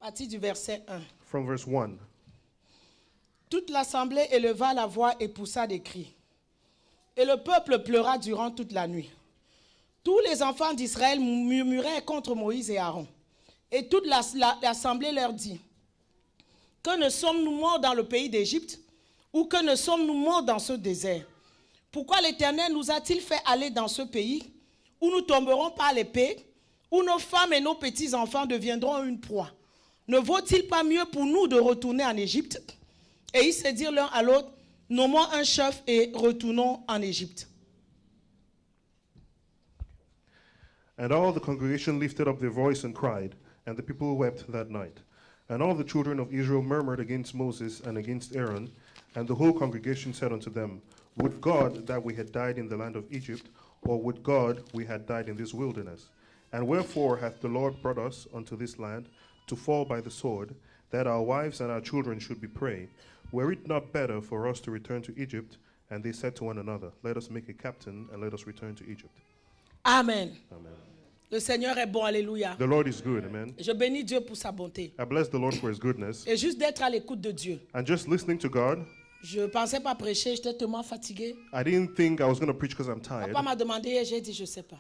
À partir du verset 1. From verse 1. Toute l'assemblée éleva la voix et poussa des cris. Et le peuple pleura durant toute la nuit. Tous les enfants d'Israël murmuraient contre Moïse et Aaron. Et toute l'assemblée leur dit, que ne sommes-nous morts dans le pays d'Égypte, ou que ne sommes-nous morts dans ce désert? Pourquoi l'Éternel nous a-t-il fait aller dans ce pays, où nous tomberons par l'épée, où nos femmes et nos petits-enfants deviendront une proie? Ne vaut-il pas mieux pour nous de retourner en Égypte? Et ils se dirent l'un à l'autre, nommons un chef et retournons en Égypte. And all the congregation lifted up their voice and cried, and the people wept that night. And all the children of Israel murmured against Moses and against Aaron, and the whole congregation said unto them, Would God that we had died in the land of Egypt, or would God we had died in this wilderness? And wherefore hath the Lord brought us unto this land, to fall by the sword, that our wives and our children should be prey? Were it not better for us to return to Egypt? And they said to one another, Let us make a captain, and let us return to Egypt. Amen. Amen. Le Seigneur est bon, alléluia. The Lord is good, amen. Je bénis Dieu pour sa bonté. I bless the Lord for his goodness. Et juste d'être à l'écoute de Dieu. And just listening to God, Je ne pensais pas prêcher, j'étais tellement fatiguée. I didn't think I was going to preach because I'm tired. Papa m'a demandé et j'ai dit, je ne sais pas.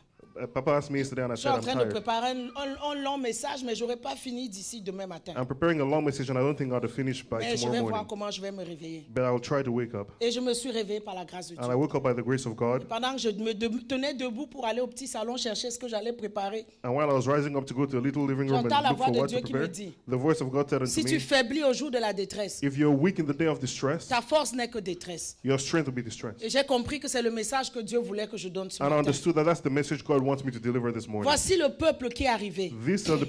Papa asked me yesterday and I Je suis said en I'm train de tired. préparer un long message, mais je n'aurai pas fini d'ici demain matin. I'm preparing a long message and I don't think I'll finish by Mais je tomorrow vais voir morning. comment je vais me réveiller. But I'll try to wake up. Et je me suis réveillée par la grâce de And I Dieu. woke up by the grace of God. Pendant que je me tenais debout pour aller au petit salon chercher ce que j'allais préparer, And while I was rising up to go to the little living room j'entends and la look voix for de what Dieu to qui me prepare, dit, the voice of God said unto si tu me, faiblis au jour de la détresse, if you're weak in the day of distress, ta force n'est que détresse. your strength will be distress. Et j'ai compris que c'est le message que Dieu voulait que je donne ce And I matin. understood that that's the message God wants me to deliver this morning. Voici le peuple qui est arrivé. This is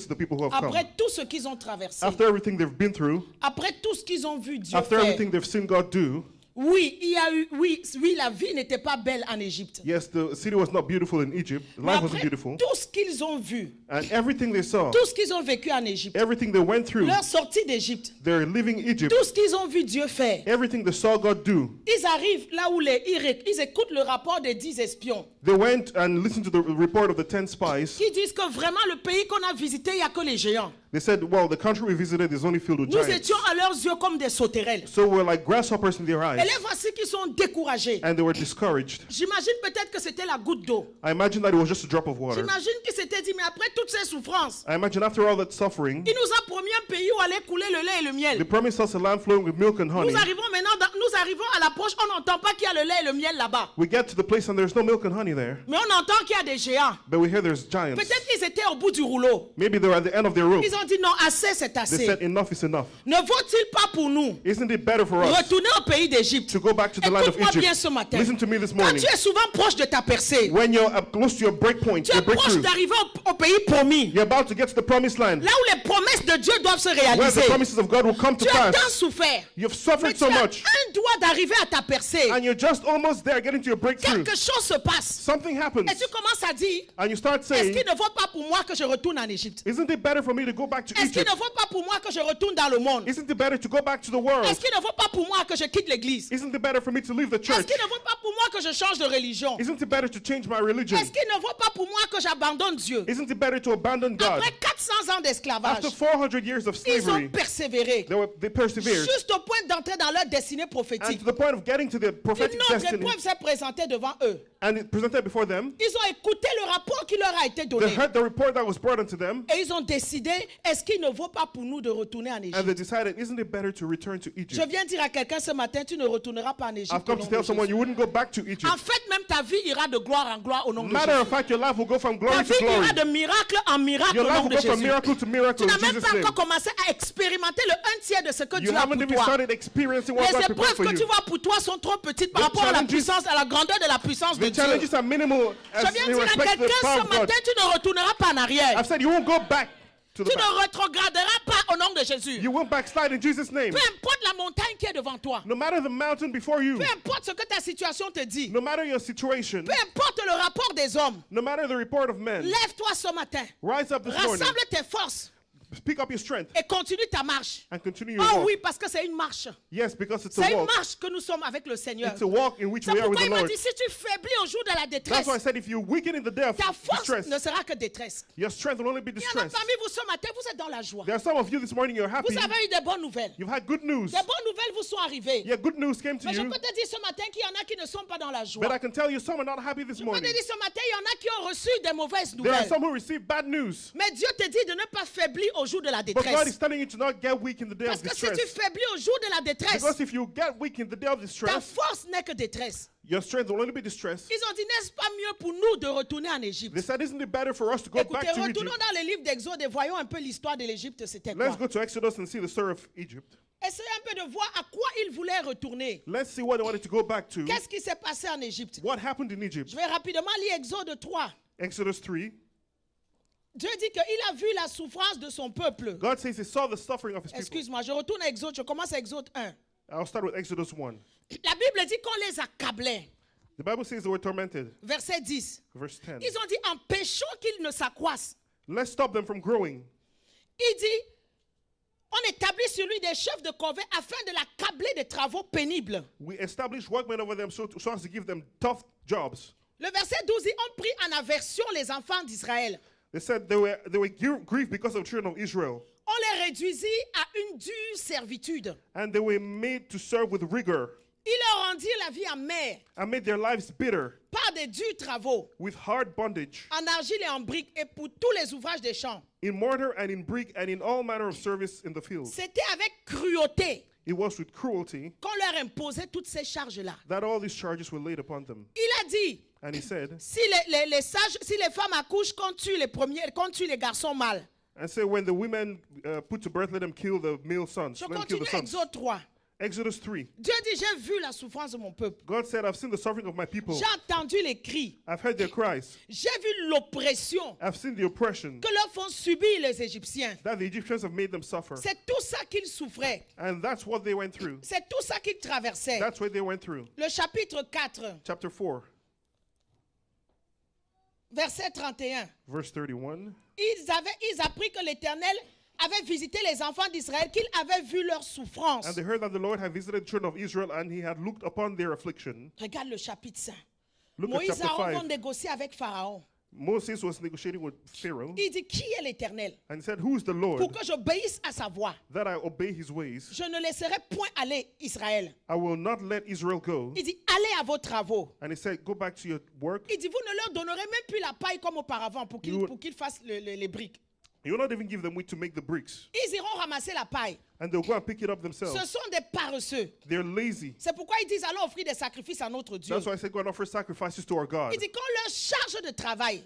the people who have come. Après tout ce qu'ils ont traversé, After everything they've been through, après tout ce qu'ils ont vu Dieu after faire, everything they've seen God do, oui, il y a eu, oui, la vie n'était pas belle en Égypte. yes, the city was not beautiful in Egypt. Mais Life wasn't après beautiful. tout ce qu'ils ont vu, And everything they saw, tout ce qu'ils ont vécu en Égypte, everything they went through, leur sortie d'Égypte, they're living Egypt, tout ce qu'ils ont vu Dieu faire, everything they saw God do, ils arrivent là où ils écoutent le rapport des 10 espions they went and listened to the report of the 10 spies. qui disent que vraiment le pays qu'on a visité, il n'y a que les géants. They said, well, the country we visited is only filled with Nous giants. étions à leurs yeux comme des sauterelles. So we're like grasshoppers in their Et eyes. les voici qui sont découragés. And they were discouraged. J'imagine peut-être que c'était la goutte d'eau. I imagine that it was just a drop of water. J'imagine qu'ils s'étaient dit, mais après toutes ces souffrances, I imagine after all that suffering, il nous a promis un pays où allait couler le lait et le they miel. promised us a land flowing with milk and honey. Nous arrivons à l'approche, on n'entend pas qu'il y a le lait et le miel là-bas. We get to the place and there's no milk and honey there. Mais on entend qu'il y a des géants. But we hear there's giants. Peut-être qu'ils étaient au bout du rouleau. Maybe they're at the end of their rope. Ils ont dit, non, assez, c'est They assez. said enough is enough. Ne vaut-il pas pour nous Isn't it better for us retourner au pays d'Égypte? to go back to the land of Écoute-moi bien Egypt? ce matin. Listen to me this Quand morning. tu es souvent proche de ta percée, When you're close to your break point, tu your es proche breakthrough, d'arriver au pays promis. you're about to get to the promised land, Là où les promesses de Dieu doivent se where the réaliser. promises of God will come to Tu as tant pass. souffert. You've Mais suffered tu so as much, un doigt d'arriver à ta percée. and you're just almost there getting to your breakthrough. Quelque chose se passe. Something happens, Et tu commences à dire, and you start est-ce saying, qu'il ne vaut pas pour moi que je retourne en Égypte? isn't it better for me to go back to Est-ce qu'il Egypt? ne vaut pas pour moi que je retourne dans le monde? Isn't it better to go back to the world? Est-ce qu'il ne vaut pas pour moi que je quitte l'église? Isn't it better for me to leave the Est-ce church? qu'il ne vaut pas pour moi que je change de religion? Isn't it better to change my religion? Est-ce qu'il ne vaut pas pour moi que j'abandonne Dieu? Isn't it better to abandon God? Après 400 ans d'esclavage, After 400 years of ils ont slavery, persévéré they persevered, juste au point d'entrer dans leur destinée and prophétique. to the point of getting to their Une prophetic autre destiny, épreuve s'est présentée devant eux. and it presented before them. Ils ont écouté le rapport qui leur a été They donné. heard the report that was brought unto them, Et ils ont décidé, est-ce qu'il ne vaut pas pour nous de retourner en and Égypte? they decided, isn't it better to return to Je Egypt? viens dire à quelqu'un ce matin, tu ne retourneras pas en Égypte. I've au come nom to de tell someone Jésus. you wouldn't go back to Egypt. En fait, même ta vie ira de gloire en gloire au nom de Matter Jésus. of fact, your life will go from Ta glory to vie glory. ira de miracle en miracle Your au life nom will de go from Jésus. miracle to Tu miracle in n'as même Jesus' pas name. encore commencé à expérimenter le 1/3 de ce que You Dieu a haven't pour even toi. started experiencing what Les God prepared épreuves for que tu you. vois pour toi sont trop petites par The rapport à la challenges- puissance, à la grandeur de la puissance de The Dieu. challenges are minimal Je as viens in dire à respect to the quelqu'un power ce of God. matin, tu ne retourneras pas en arrière. I've said you won't go back to the Tu back. ne rétrograderas pas au nom de Jésus. You won't backslide in Jesus' name. Peu importe la montagne qui est devant toi. No matter the mountain before you, Peu importe ce que ta situation te dit. no matter your situation, Peu importe le rapport des hommes. no matter the report of men, Lève-toi ce matin. rise up this morning. Rassemble tes forces. pick up your strength et continue ta marche. and continue your Oh walk. oui, parce que c'est une marche. Yes, because it's a C'est une walk. marche que nous sommes avec le Seigneur. It's a walk in which C'est we are with pourquoi the il m'a Lord. dit, si tu faiblis au jour de la That's détresse, why I said if you weaken in the day of ta force distress, ne sera que détresse. your strength will only be Il y en a distress. parmi vous ce matin, vous êtes dans la joie. There are some of you this morning, you're happy. Vous avez eu des bonnes nouvelles. You've had good news. Des bonnes nouvelles vous sont arrivées. Yeah, good news came to Mais je you. peux te dire ce matin qu'il y en a qui ne sont pas dans la joie. But I can tell you some are not happy this Je peux te morning. dire ce matin, il y en a qui ont reçu des mauvaises There are nouvelles. some who receive bad news. Mais Dieu te dit de ne pas faiblir au jour de la But God is détresse. telling you to not get weak in the day Parce of que si distress. tu faiblis au jour de la détresse, Because if you get weak in the day of ta distress, force n'est que détresse. your strength will only be distress. Ils ont dit, n'est-ce pas mieux pour nous de retourner en Égypte? They said, isn't it better for us to go Écoutez, back to retournons Egypt? dans le livre d'Exode et voyons un peu l'histoire de l'Égypte, c'était quoi? Let's go to Exodus and see the story of Egypt. Essayez un peu de voir à quoi ils voulaient retourner. Let's see what they wanted to go back to. Qu'est-ce qui s'est passé en Égypte? What happened in Egypt? Je vais rapidement lire Exode 3. Exodus 3. Dieu dit qu'il a vu la souffrance de son peuple. God says he saw the suffering of his people. Excuse-moi, je retourne à Exode, je commence à Exode 1. I'll start with Exodus 1. La Bible dit qu'on les accablait. The Bible says they were tormented. Verset 10. Verse 10. Ils ont dit, empêchons qu'ils ne s'accroissent. Let's stop them from growing. Il dit, on établit sur lui des chefs de corvée afin de l'accabler de travaux pénibles. We established workmen over them so as to give them tough jobs. Le verset 12 dit, on prit en aversion les enfants d'Israël. They said they were grieved because of the children of Israel. On les réduisit à une dure servitude. And they were made to serve with rigor Il leur rendit la vie amère and made their lives bitter par des durs travaux, with hard bondage, en argile et en briques, et pour tous les ouvrages des champs. in mortar and in brick and in all manner of service in the field. C'était avec cruauté It was with cruelty qu'on leur imposait toutes ces charges-là. that all these charges were laid upon them. Il a dit, And he said, si les femmes accouchent, qu'on tue les garçons mâles. and said, when the women put to birth, let them kill the male sons. Je Let them kill continue the sons. Exode 3. Exodus 3. Dieu dit, j'ai vu la souffrance de mon peuple. God said, I've seen the suffering of my people. J'ai entendu les cris. I've heard their cries. J'ai vu l'oppression I've seen the oppression que leur font subir les Égyptiens. that the Egyptians have made them suffer. C'est tout ça qu'ils souffraient. And that's what they went through. C'est tout ça qu'ils traversaient. That's what they went through. Le chapitre 4, Chapter 4, verset 31. verse 31. Ils apprirent que l'Éternel avait visité les enfants d'Israël, qu'il avait vu leur souffrance. And they heard that the Lord had visited the children of Israel and he had looked upon their affliction. Regarde le chapitre 5. Look at Moïse et chapter Aaron vont 5. négocier avec Pharaon. Moses was negotiating with Pharaoh Il dit, qui est l'Éternel? and said, who is the Lord Pour que j'obéisse à sa voix. that I obey his ways? Je ne laisserai point aller Israël. I will not let Israel go. Il dit, allez à vos travaux. And he said, go back to your work. Il dit, vous ne leur donnerez même plus la paille comme auparavant pour qu'ils fassent les briques. You will not even give them wheat to make the bricks. Ils iront ramasser la paille. And they'll go and pick it up Ce themselves. sont des paresseux. They're lazy. C'est pourquoi ils disent, allons offrir des sacrifices à notre Dieu. That's why I said, go and offer sacrifices to our God. Il dit qu'on leur charge de travail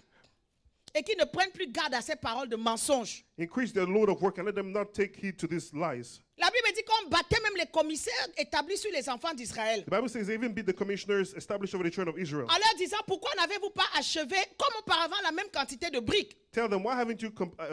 et qu'ils ne prennent plus garde à ces paroles de mensonges. Increase their load of work and let them not take heed to these lies. La Bible dit qu'on battait même les commissaires établis sur les enfants d'Israël. The Bible says they even beat the commissioners established over the children of Israel. En leur disant, pourquoi n'avez-vous pas achevé comme auparavant la même quantité de briques? Tell them, why haven't you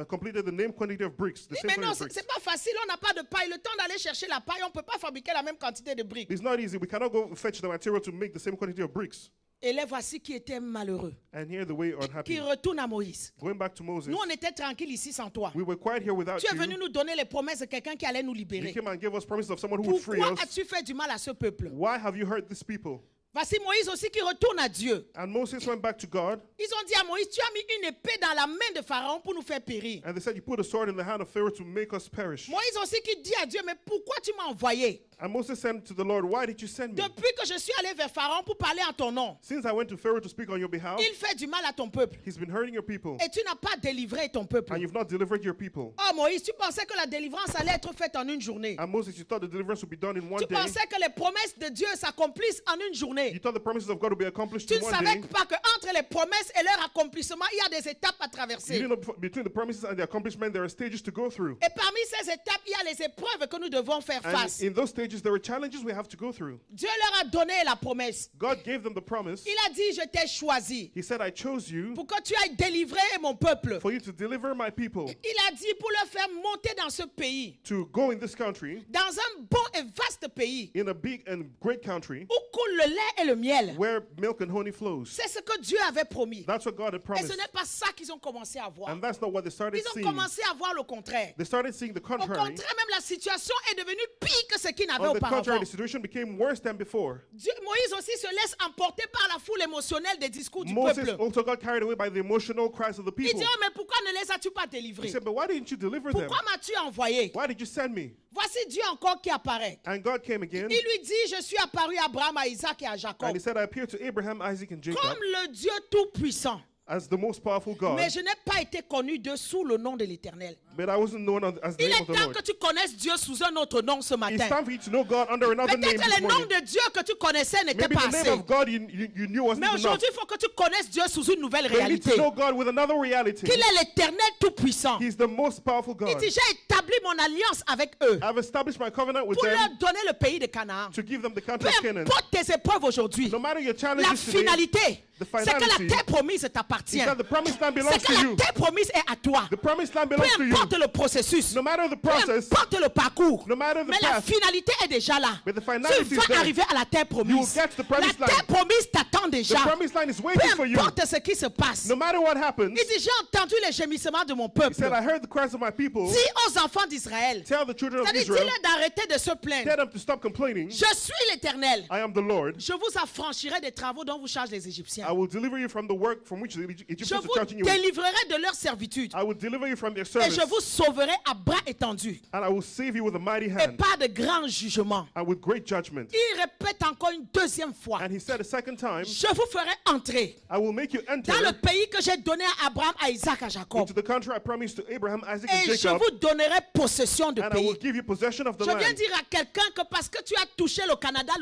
completed the same quantity of bricks? The Il dit, same mais non, quantity of c'est bricks. pas facile, on n'a pas de paille. Le temps d'aller chercher la paille, on ne peut pas fabriquer la même quantité de briques. It's not easy. We cannot go fetch the material to make the same quantity of bricks. Et les voici qui étaient malheureux, And here the way qui unhappy. retournent à Moïse. Going back to Moses, Nous, on était tranquilles ici sans toi. we were quiet here without Tu es venu you. nous donner les promesses de quelqu'un qui allait nous You libérer. came and gave us promises of someone who would free Pourquoi us. as-tu fait du mal à ce peuple? Why have you hurt these people? Voici Moïse aussi qui retourne à Dieu. And Moses went back to God, Ils ont dit à Moïse, tu as mis une épée dans la main de Pharaon pour nous faire périr. and they said, you put a sword in the hand of Pharaoh to make us perish. Moïse aussi qui dit à Dieu, mais pourquoi tu m'as envoyé? And Moses said to the Lord, why did you send me? Depuis que je suis allé vers Pharaon pour parler en ton nom, Since I went to Pharaoh to speak on your behalf, il fait du mal à ton peuple. he's been hurting your people, Et tu n'as pas délivré ton peuple. and you've not delivered your people. Oh Moïse, tu pensais que la délivrance allait être faite en une journée. And Moses, you thought the deliverance would be done in one Tu day. pensais que les promesses de Dieu s'accomplissent en une You journée. thought the promises of God would be accomplished Tu in ne one savais day. pas qu'entre les promesses et leur accomplissement, il y a des étapes à You traverser. didn't know between the promises and the accomplishment, there are stages to go through. Et parmi ces étapes, il y a les épreuves que nous devons faire And face. in those stages, stages, there are challenges we have to go through. Dieu leur a donné la promesse. God gave them the promise. Il a dit, je t'ai choisi He said, I chose you pour que tu ailles délivrer mon peuple. for you to deliver my people, Il a dit pour le faire monter dans ce pays, to go in this country, dans un bon et vaste pays, in a big and great country, où coule le lait et le miel. where milk and honey flows. C'est ce que Dieu avait promis. That's what God had Et ce promised. n'est pas ça qu'ils ont commencé à voir. And that's not what they started Ils ont seeing. commencé à voir le contraire. They started seeing the Au contrary. contraire, même la situation est devenue pire que ce qu'ils n'avaient On the auparavant. contrary, the situation became worse than before. Moïse aussi se laisse emporter par la foule émotionnelle des discours du Moses peuple. also got carried away by the emotional cries of the Il people. dit, oh, mais pourquoi ne les as-tu pas He délivrés? said, but why didn't you deliver them? Pourquoi m'as-tu envoyé? Why did you send me? Voici Dieu encore qui apparaît. And God came again, Il lui dit, je suis apparu à Abraham, à Isaac et à Jacob and he said, I appeared to Abraham, Isaac, and Jacob comme le Dieu tout-puissant. as the most powerful God, Mais je n'ai pas été connu de sous le nom de l'Éternel. but I wasn't known as the Il name est of the temps Lord. que tu connaisses Dieu sous un autre nom ce It's matin. time for you to know God under another name Peut-être this que le nom morning. de Dieu que tu connaissais n'était Maybe pas the name assez. of God you knew wasn't Mais enough. aujourd'hui, il faut que tu connaisses Dieu sous une nouvelle But you need réalité. to know God with another reality. Qu'il est l'Éternel tout-puissant. He's the most powerful Il God. dit, j'ai établi mon alliance avec eux I've established my covenant with pour leur them donner le pays de Canaan. to give them the country Peu of Canaan. importe tes épreuves aujourd'hui, No matter your la challenges today, finalité, the c'est que finality la terre promise t'appartient. is that the promised land C'est belongs que to la you. terre promise est à toi. The promised land Peu belongs to you. importe le processus, No matter the peu process, importe le parcours, no matter the mais la path, finalité est déjà là. but the finality Tu is vas there. arriver à la terre You will promise. get to the La promised terre land. promise t'attend The déjà. promised land is waiting Peu for you. importe ce qui se passe. No matter what happens, Il dit, j'ai entendu les gémissements de mon he peuple. said, I heard the cries of my people. Dis aux enfants d'Israël, Tell the children of c'est-à-dire Israel, dis-leur d'arrêter de se tell plaindre. them to stop complaining. Je suis l'Éternel. I am the Lord. Je vous affranchirai des travaux dont vous chargent les Égyptiens. I will deliver you from the work from which the Je Egyptians are vous charging you. délivrerai de leur servitude. I will deliver you from their Et service. je vous sauverai à bras étendus. And I will save you with a mighty Et hand pas de grand jugement. and with great judgment. Il répète encore une deuxième fois. And he said a second time, Je vous ferai entrer I will make you enter dans le pays que j'ai donné à Abraham, à Isaac, à Jacob. into the country I promised to Abraham, Isaac, and Et je Jacob, vous donnerai possession du and I will pays. give you possession of the Je viens land. dire à quelqu'un que parce que tu as touché le Canada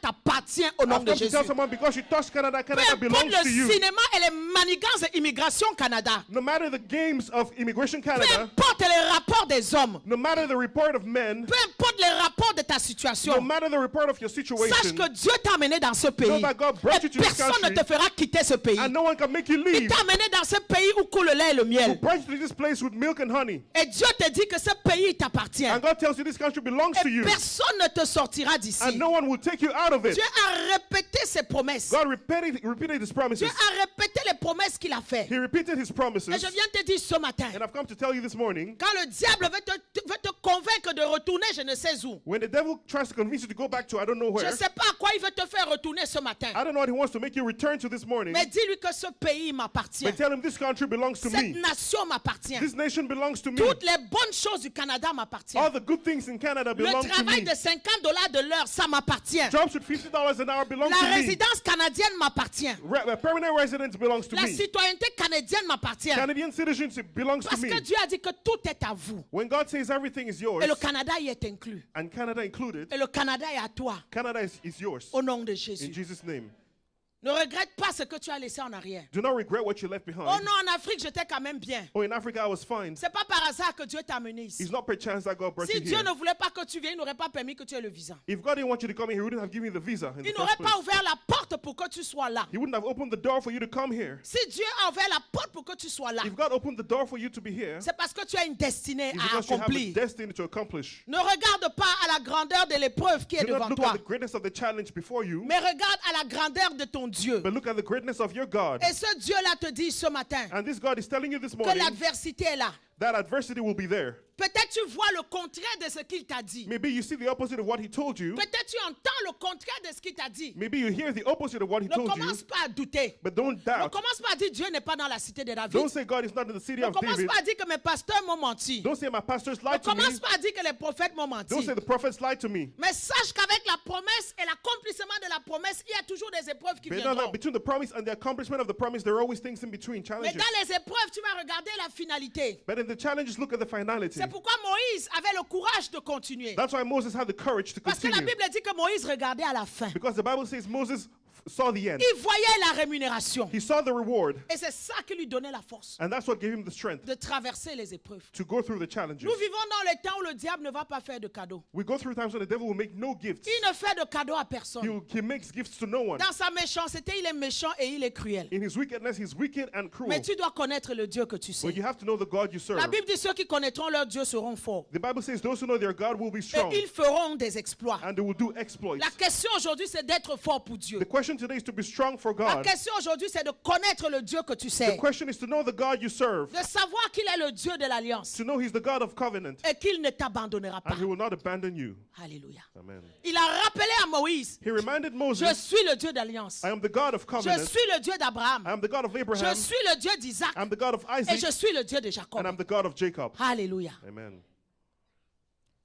t'appartient au nom I've de come to Jésus. tell someone, because you touched Canada, Peu Canada importe belongs to le you. cinéma et les manigances de Immigration Canada. No matter the games of Immigration Peu Canada, importe les rapports des hommes. no matter the report of men, Peu importe les rapports de ta no situation. matter the report of your Sache situation, que Dieu t'a amené dans ce pays. know that God brought you Et to this personne ne country, te fera quitter ce pays. and no one can make you Il leave. t'a amené dans ce pays où coule le lait et le Who miel. brought you to this place with milk and honey. Et Dieu te dit que ce pays t'appartient. And God tells you this country belongs to Et you. personne ne te sortira d'ici. And no one will take you out of it. Dieu a répété ses promesses. God repeated his promises. Dieu a répété les promesses qu'il a faites. He repeated his promises. Et je viens te dire ce matin, And I've come to tell you this morning, quand le diable veut te convaincre de retourner je ne sais où, when the devil tries to convince you to go back to I don't know je where, ne sais pas à quoi il veut te faire retourner ce matin. I don't know what he wants to make you return to this morning, Mais dis-lui que ce pays m'appartient. but tell him this country belongs to Cette me. nation m'appartient. This nation belongs to me. Toutes les bonnes choses du Canada m'appartiennent. All the good things in Canada Le belong to travail me. de $50 de l'heure, ça m'appartient. Jobs with $50 an hour belong La to me. résidence canadienne m'appartient. Permanent residence belongs to La me. citoyenneté canadienne m'appartient. Canadian citizenship belongs to Parce me. que Dieu a dit que tout est à vous. When God says everything is yours, Et le Canada y est inclus. and Canada included, Et le Canada est à toi. Canada is yours. Au nom de In Jésus. Jesus' name. Ne regrette pas ce que tu as laissé en arrière. Do not regret what you left Oh behind. non, en Afrique, j'étais quand même bien. Oh, in Africa I was fine. C'est pas par hasard que Dieu t'a amené ici. It's not perchance that God brought Si you Dieu here. ne voulait pas que tu viennes, il n'aurait pas permis que tu aies le visa. If God didn't want you to come here, He wouldn't have given you the visa in the Il first n'aurait place. pas ouvert la porte pour que tu sois là. He wouldn't have opened the door for you to come here. Si Dieu a ouvert la porte pour que tu sois là, If God opened the door for you to be here, c'est parce que tu as une destinée it's à because you have a accomplir. destiny to accomplish. Ne regarde pas à la grandeur de l'épreuve qui est Do not devant look toi, at the greatness of the challenge before you, mais regarde à la grandeur de ton Dieu. but look at the greatness of your God. Et ce Dieu-là te dit ce matin And this God is telling you this que morning l'adversité est là. that adversity will be there. Peut-être tu vois le contraire de ce qu'il t'a dit. Maybe you see the opposite of what He told you. Peut-être tu entends le contraire de ce qu'il t'a dit. Maybe you hear the opposite of what He Ne told you. commence pas à douter. But don't Ne doubt. commence pas à dire Dieu n'est pas dans la cité de David. Don't say God is not in the city Ne of commence David. pas à dire que mes pasteurs m'ont menti. Don't say my pastors Ne lied to me. commence pas à dire que les prophètes m'ont menti. Don't say the prophets lied to me. Mais sache qu'avec la promesse et l'accomplissement de la promesse, il y a toujours des épreuves qui But know that viendront. between the promise and the accomplishment of the promise, there are always things in between, Mais challenges. dans les épreuves, tu vas regarder la finalité. But in the challenges, look at the finality. C'est pourquoi Moïse avait le courage de continuer. That's why Moses had the courage to Parce que la continue. Bible dit que Moïse regardait à la fin. Because the Bible says Moses saw the end. Il voyait la rémunération. He saw the reward. Et c'est ça qui lui donnait la force And that's what gave him the strength de traverser les épreuves. to go through the challenges. Nous vivons dans les temps où le diable ne va pas faire de cadeaux. We go through times when the devil will make no gifts. Il ne fait de cadeaux à personne. He makes gifts to no one. Dans sa méchanceté, il est méchant et il est cruel. In his wickedness, he's wicked and cruel. Mais tu dois connaître le Dieu que tu sais. But you have to know the God you serve. La Bible dit ceux qui connaîtront leur Dieu seront forts. The Bible says those who know their God will be strong Et ils feront des exploits. and they will do exploits. La question aujourd'hui, c'est d'être fort pour Dieu. The question today is to be strong for La God. question aujourd'hui, c'est de connaître le Dieu que tu The sais. question is to know the God you serve, De savoir qu'il est le Dieu de l'alliance. to know he's the God of covenant, Et qu'il ne t'abandonnera pas. and he will not abandon you. Alléluia. Amen. Il a rappelé à Moïse, He reminded je Moses, suis le Dieu d'alliance. I am the God of Je covenant, suis le Dieu d'Abraham. I am the God of Je Abraham, suis le Dieu d'Isaac. I'm the God of Et Isaac, je suis le Dieu de Jacob. and I'm the God of Jacob. Alléluia. Amen.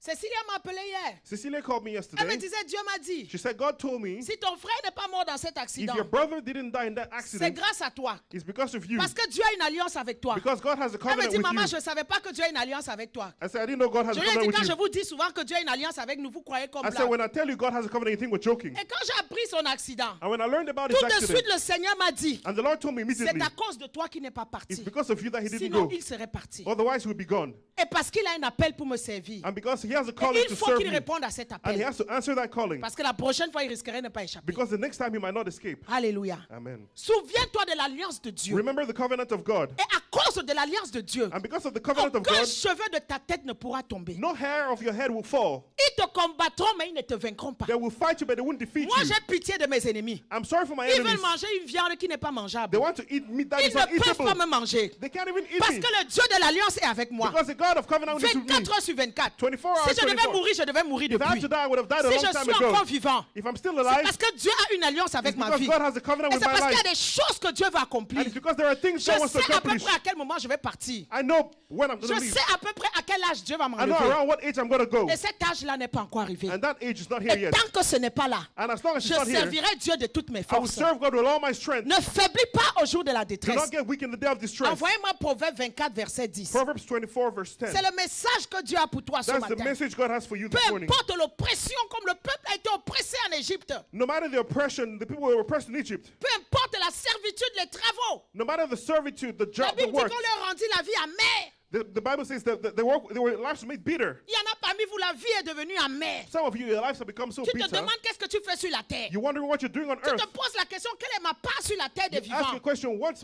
Cécilia m'a appelé hier. Cecilia called me Elle me yesterday. disait, Dieu m'a dit, She said, God told me, si ton frère n'est pas mort dans cet if accident, your brother didn't die in that c'est accident, grâce à toi. it's because of you. Parce que Dieu a une alliance avec toi. Because God has a Elle me covenant dit, with maman, you. je ne savais pas que Dieu a une alliance avec toi. I said, I didn't know God has Je a lui ai dit, covenant quand with je you. vous dis souvent que Dieu a une alliance avec nous, vous croyez comme I said, blague. when I tell you God has a covenant, you think we're joking. Et quand j'ai appris son accident, And when I learned about his tout de accident, suite le Seigneur m'a dit, and the Lord told me c'est immediately, à cause de toi qu'il n'est pas it's parti. because of you that he didn't Sinon, go. il serait parti. Otherwise, he would be gone. Et parce qu'il a un appel pour me servir. And because he has a Et calling il to faut serve qu'il me, réponde à cet and he appel. has to answer that calling, Parce que la prochaine fois, il risquerait de ne pas échapper. because the next time he might not escape. Alléluia. Amen. Souviens-toi de l'alliance de Dieu. Remember the covenant of God. Et à cause de l'alliance de Dieu, And because of the covenant of aucun God, cheveu de ta tête ne pourra tomber. no hair of your head will fall. Ils te combattront, mais ils ne te vaincront pas. They will fight you, but they won't defeat Moi, you. j'ai pitié de mes ennemis. I'm sorry for my Ils enemies. veulent manger une viande qui n'est pas mangeable. They want to eat meat that Ils is ne not peuvent pas eatable. me manger. They can't even eat Parce me. que le Dieu de l'alliance est avec moi. Because the God of covenant is with me. 24 heures sur 24. 24 hours, Si je devais 24. mourir, je devais mourir If I had depuis. to die, I would have died a Si long je time suis ago. encore vivant, If I'm still c'est alive, parce que Dieu a une alliance avec it's ma because vie. God has a covenant Et with c'est my parce qu'il y life. a des choses que Dieu va accomplir. And it's because there are things Je God wants to sais à peu accomplish. près à quel moment je vais partir. I know when I'm going Je to leave. sais à peu près à quel âge Dieu va I know m'enlever. around what age I'm going to go. Et cet âge-là n'est pas encore arrivé. And that age is not here Et yet. tant que ce n'est pas là, And as long as je it's not here, servirai Dieu de toutes mes I will forces. serve God with all my strength. Ne faiblis pas au jour de la Do détresse. not get weak in the day of distress. Envoyez-moi Proverbe 24, verset 10. Proverbs 24, verse 10. C'est le message que Dieu a pour toi ce That's the matin. message God has for you Peu this morning. importe l'oppression, comme le peuple a été oppressé en Égypte. No matter the oppression, the people were oppressed in Egypt. Peu importe la servitude, les travaux. No matter the servitude, the La job, the Bible dit work. qu'on leur rendit la vie amère. The Bible says that their lives were made bitter. Il y en a parmi vous, la vie est devenue amère. Some of you, your lives have become so Tu te bitter. demandes qu'est-ce que tu fais sur la terre. You're wondering what you're doing on Tu earth. te poses la question, quelle est ma part sur la terre des Ask vivants? the question, what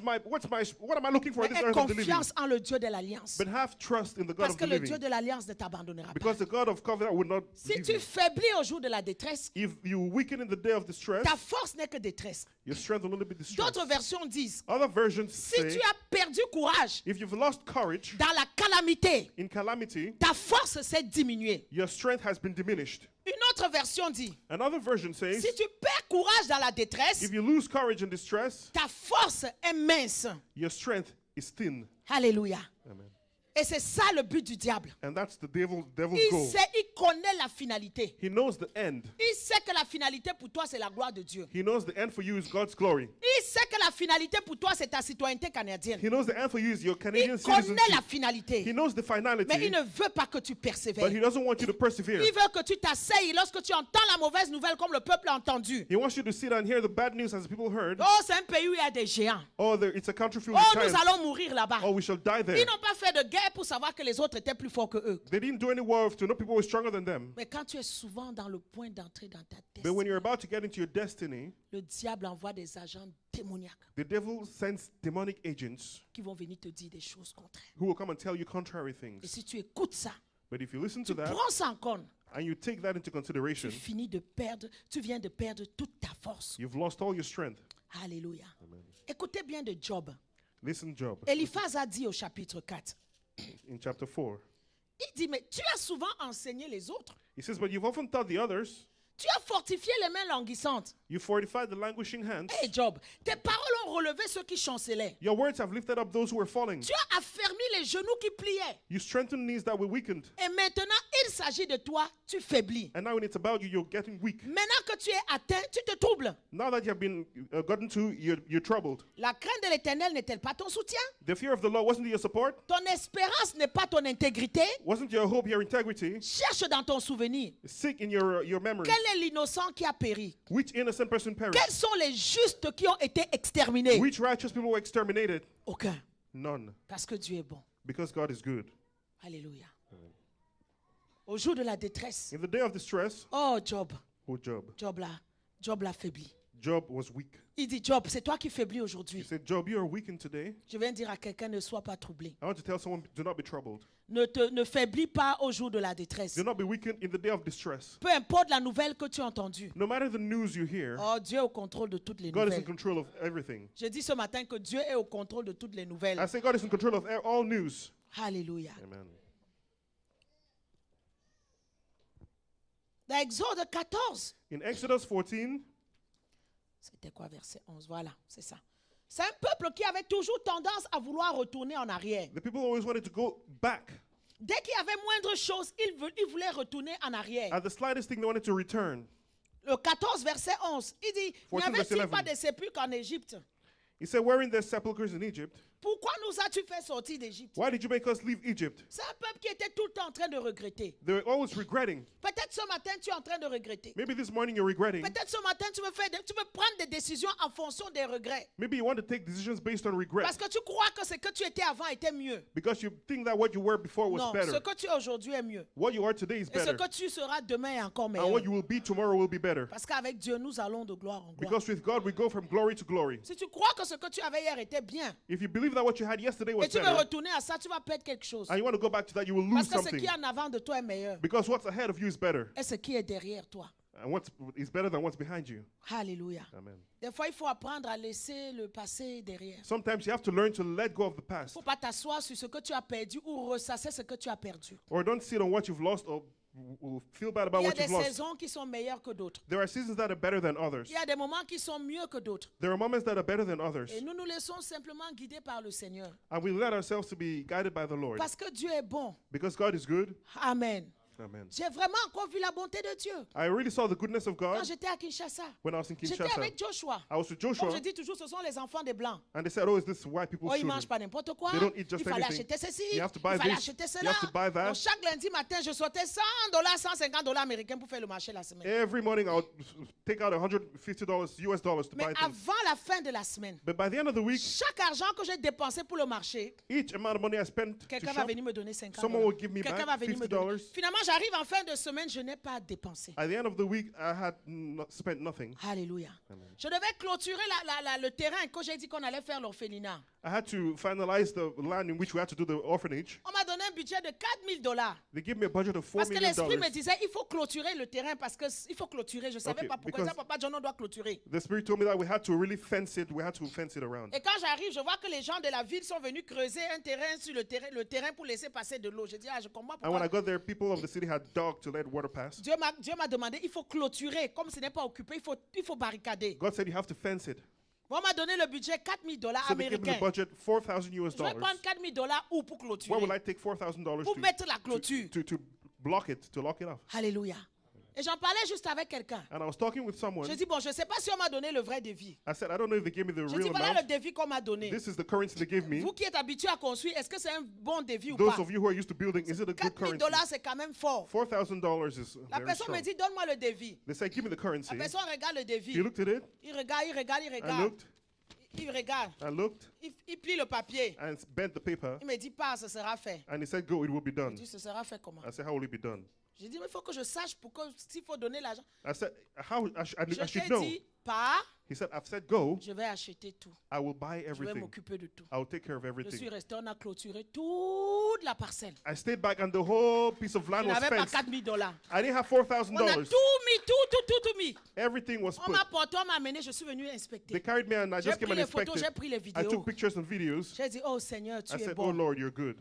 am I looking for in Mais this aie earth of the living? confiance en le Dieu de l'alliance. But have trust in the God Parce of que the le Dieu living. de l'alliance ne t'abandonnera pas. Because the God of covenant would not Si leave tu you. faiblis au jour de la détresse, If you weaken in the day of distress, ta force n'est que détresse. your strength will only be distress. D'autres versions disent, Other versions si say, tu as perdu courage if you've lost courage dans la calamité, in calamity, ta force s'est diminuée. your strength has been diminished. Une autre version dit, Another version says, si tu perds courage dans la détresse, if you lose courage in distress, ta force est mince. your strength is thin. Alléluia. Amen. Et c'est ça le but du diable. And that's the devil's Il goal. sait, il connaît la finalité. He knows the end. Il sait que la finalité pour toi, c'est la gloire de Dieu. He knows the end for you is God's glory. Il sait que la finalité pour toi, c'est ta citoyenneté canadienne. He knows the end for you is your Canadian Il connaît la citizenship. He finalité. knows the Mais il finality, ne veut pas que tu persévères. but he doesn't want you to persevere. Il veut que tu t'asseyes lorsque tu entends la mauvaise nouvelle comme le peuple a entendu. He wants you to sit and hear the bad news as the people heard. Oh, c'est un pays où il y a des géants. Oh, it's a country filled Oh, with nous giants. allons mourir là-bas. Oh, we shall die Ils there. n'ont pas fait de guerre pour savoir que les autres étaient plus forts que eux. They didn't do any war to know people were stronger than them. Mais quand tu es souvent dans le point d'entrée dans ta But when destinée, you're about to get into your destiny, le diable envoie des agents démoniaques the devil sends demonic agents qui vont venir te dire des choses contraires. who will come and tell you contrary Et things. si tu écoutes ça, But if you listen to tu that prends ça en compte, and you take that into consideration, tu viens de perdre toute ta force. you've lost all your strength. Alléluia. Écoutez bien de Job. Listen, Job, Eliphaz a dit au chapitre 4, in chapter 4. il dit, mais tu as souvent enseigné les autres. He says, but you've often taught the others, Tu as fortifié les mains languissantes. you fortified the languishing hands. Hé Job, tes paroles ont relevé ceux qui chancelaient. Your words have lifted up those who were falling. Tu as affermi les genoux qui pliaient. You strengthened knees that were weakened. Et maintenant, il s'agit de toi, tu faiblis. And now when it's about you, you're getting weak. Maintenant que tu es atteint, tu te troubles. Now that you have been gotten to, you're troubled. La crainte de l'Éternel n'est-elle pas ton soutien? The fear of the Lord wasn't your support? Ton espérance n'est pas ton intégrité? Wasn't your hope your integrity? Cherche dans ton souvenir. Seek in your memory. Quel est l'innocent qui a péri? Which innocent person perished? Quels sont les justes qui ont été exterminés? Which righteous people were exterminated? Aucun. None. Parce que Dieu est bon. Because God is good. Alléluia. Au jour de la détresse. In the day of distress, Oh, Job. Job Job l'a faibli. Job was weak. Il dit, Job, c'est toi qui faiblis He aujourd'hui. said, Job, you are weakened today. Je viens dire à quelqu'un, ne sois pas troublé. I want to tell someone, do not be troubled. Ne faiblis pas au jour de la détresse. Do not be weakened in the day of distress. Peu importe la nouvelle que tu as entendue. No matter the news you hear, Oh, Dieu est au contrôle de toutes les God is in nouvelles. control of everything. Je dis ce matin que Dieu est au contrôle de toutes les nouvelles. I say God is in control of all news. Alléluia. Amen. Dans Exode 14. In Exodus 14, C'était quoi, verset 11? Voilà, c'est ça. C'est un peuple qui avait toujours tendance à vouloir retourner en arrière. the people always wanted to go back. Dès qu'il y avait moindre chose, ils voulaient retourner en arrière. At the slightest thing, they wanted to return. Le 14, verset 11, il dit, n'y 14, verset avait-il pas 11. de sépulcres en Égypte? He said, wherein there's sepulchres in Egypt, Pourquoi nous as-tu fait sortir d'Égypte? why did you make us leave Egypt? C'est un peuple qui était tout le temps en train de regretter. They were always regretting. Peut-être ce matin, tu es en train de regretter. Maybe this morning you're regretting. Peut-être ce matin, tu veux prendre des décisions en fonction des regrets. Maybe you want to take decisions based on regret. Parce que tu crois que ce que tu étais avant était mieux. Because you think that what you were before was Non, better. ce que tu es aujourd'hui est mieux. What you are today is Et ce better. que tu seras demain est encore And meilleur. what you will be tomorrow will be better. Parce qu'avec Dieu, nous allons de gloire en gloire. Because with God we go from glory to glory. Si tu crois que ce que tu avais hier était bien, If you believe that what you had yesterday was et tu veux better, retourner à ça, tu vas perdre quelque chose. and you want to go back to that, you will Parce lose que ce something. qui est en avant de toi est meilleur. Because what's ahead of you is better. Et ce qui est derrière toi. And what is better than what's behind you. Alléluia. Amen. Des fois, il faut apprendre à laisser le passé derrière. Sometimes you have to learn to let go of the Il ne past. faut pas t'asseoir sur ce que tu as perdu ou ressasser ce que tu as perdu. Or don't sit on what you've lost or feel bad about Il y a what des you've lost. saisons qui sont meilleures que d'autres. There are seasons that are better than others. Il y a des moments qui sont mieux que d'autres. There are moments that are better than others. Et nous nous laissons simplement guider par le Seigneur. And we let ourselves to be guided by the Lord. Parce que Dieu est bon. Because God is good. Amen. Amen. J'ai vraiment encore vu la bonté de Dieu. I really saw the goodness of Quand God j'étais à Kinshasa, when I was in j'étais Kinshasa. avec Joshua. I was with Comme Joshua, je dis toujours, ce sont les enfants des Blancs. and they said, oh, is this white people's Oh, ils ne children? mangent pas n'importe quoi. They don't eat just Il fallait anything. acheter ceci. You have to buy Il fallait this. acheter You cela. have to buy that. Donc, chaque lundi matin, je sortais $100, $150 américains pour faire le marché la semaine. Every morning I would take out $150 US dollars to Mais buy things. avant la fin de la semaine, But by the end of the week, chaque argent que j'ai dépensé pour le marché, each amount of money I spent to quelqu'un va shop, venir me donner 50 someone will give me Quelqu'un back va venir me donner. $50. Finalement, j'arrive en fin de semaine, je n'ai pas dépensé. At the end of the week, I had spent nothing. Alléluia. Je devais clôturer le terrain que j'ai dit qu'on allait faire l'orphelinat. I had to finalize the land in which we had to do the orphanage. On m'a donné un budget de $4,000. They gave me a budget of $4 Parce que l'esprit me million. disait, il faut clôturer le terrain parce qu'il faut clôturer. Je ne savais Okay, pas pourquoi. because- Ça, Papa John, on doit clôturer. The Spirit told me that we had to really fence it. We had to fence it around. Et quand j'arrive, je vois que les gens de la ville sont venus creuser un terrain sur le terrain pour laisser passer de l'eau. Je dis, je comprends And when I pourquoi. got there, people of the city had dug to let water pass. Dieu m'a demandé, il faut clôturer. Comme ce n'est pas occupé, il faut barricader. God said you have to fence it. On m'a donné le budget $4,000 So they gave me the américains. budget $4,000 US Je vais dollars. prendre $4,000 où pour clôturer? Where will I take $4,000 Pour mettre la clôture. to block it, to lock it off? Alléluia. Et j'en parlais juste avec quelqu'un. And I was talking with someone. Je dis, bon, je ne sais pas si on m'a donné le vrai devis. I said, I don't know if they gave me the Je real dis, voilà le amount. devis qu'on m'a donné. This is the currency they gave me. Vous qui êtes habitués à construire, est-ce que c'est un bon devis ou Those pas? of you who are used to building, is it a good currency? $4,000, c'est quand même fort. $4,000 is La very personne me strong. dit, donne-moi le devis. They said, give me the currency. La personne regarde le He devis. looked at it. Il regarde, il regarde, il I regarde. looked. Il regarde. I looked. Il plie le papier. And bent the paper. Il me dit, pas, ce sera fait. And he said, go, it will be Je done. dis, ce sera fait comment? I said, how will it be done? J'ai dit, mais il faut que je sache pourquoi, s'il faut donner l'argent. I said, how? I Je should t'ai know. dit, pas, He said, I've said go. je vais acheter tout. I will buy Je vais everything. m'occuper de tout. I will take care of Je suis everything. resté, on a clôturé toute la parcelle. I stayed back and the whole piece of Je land was n'avais pas fenced. $4,000. I didn't have On a $4,000. tout mis, tout mis. Everything was On put. m'a porté, on m'a amené, je suis venu They inspecter. carried me and I J'ai just came pris and les photos, inspected. j'ai pris les I vidéos. took pictures and videos. J'ai dit, oh Seigneur, tu I es said, oh bon. Lord, you're good.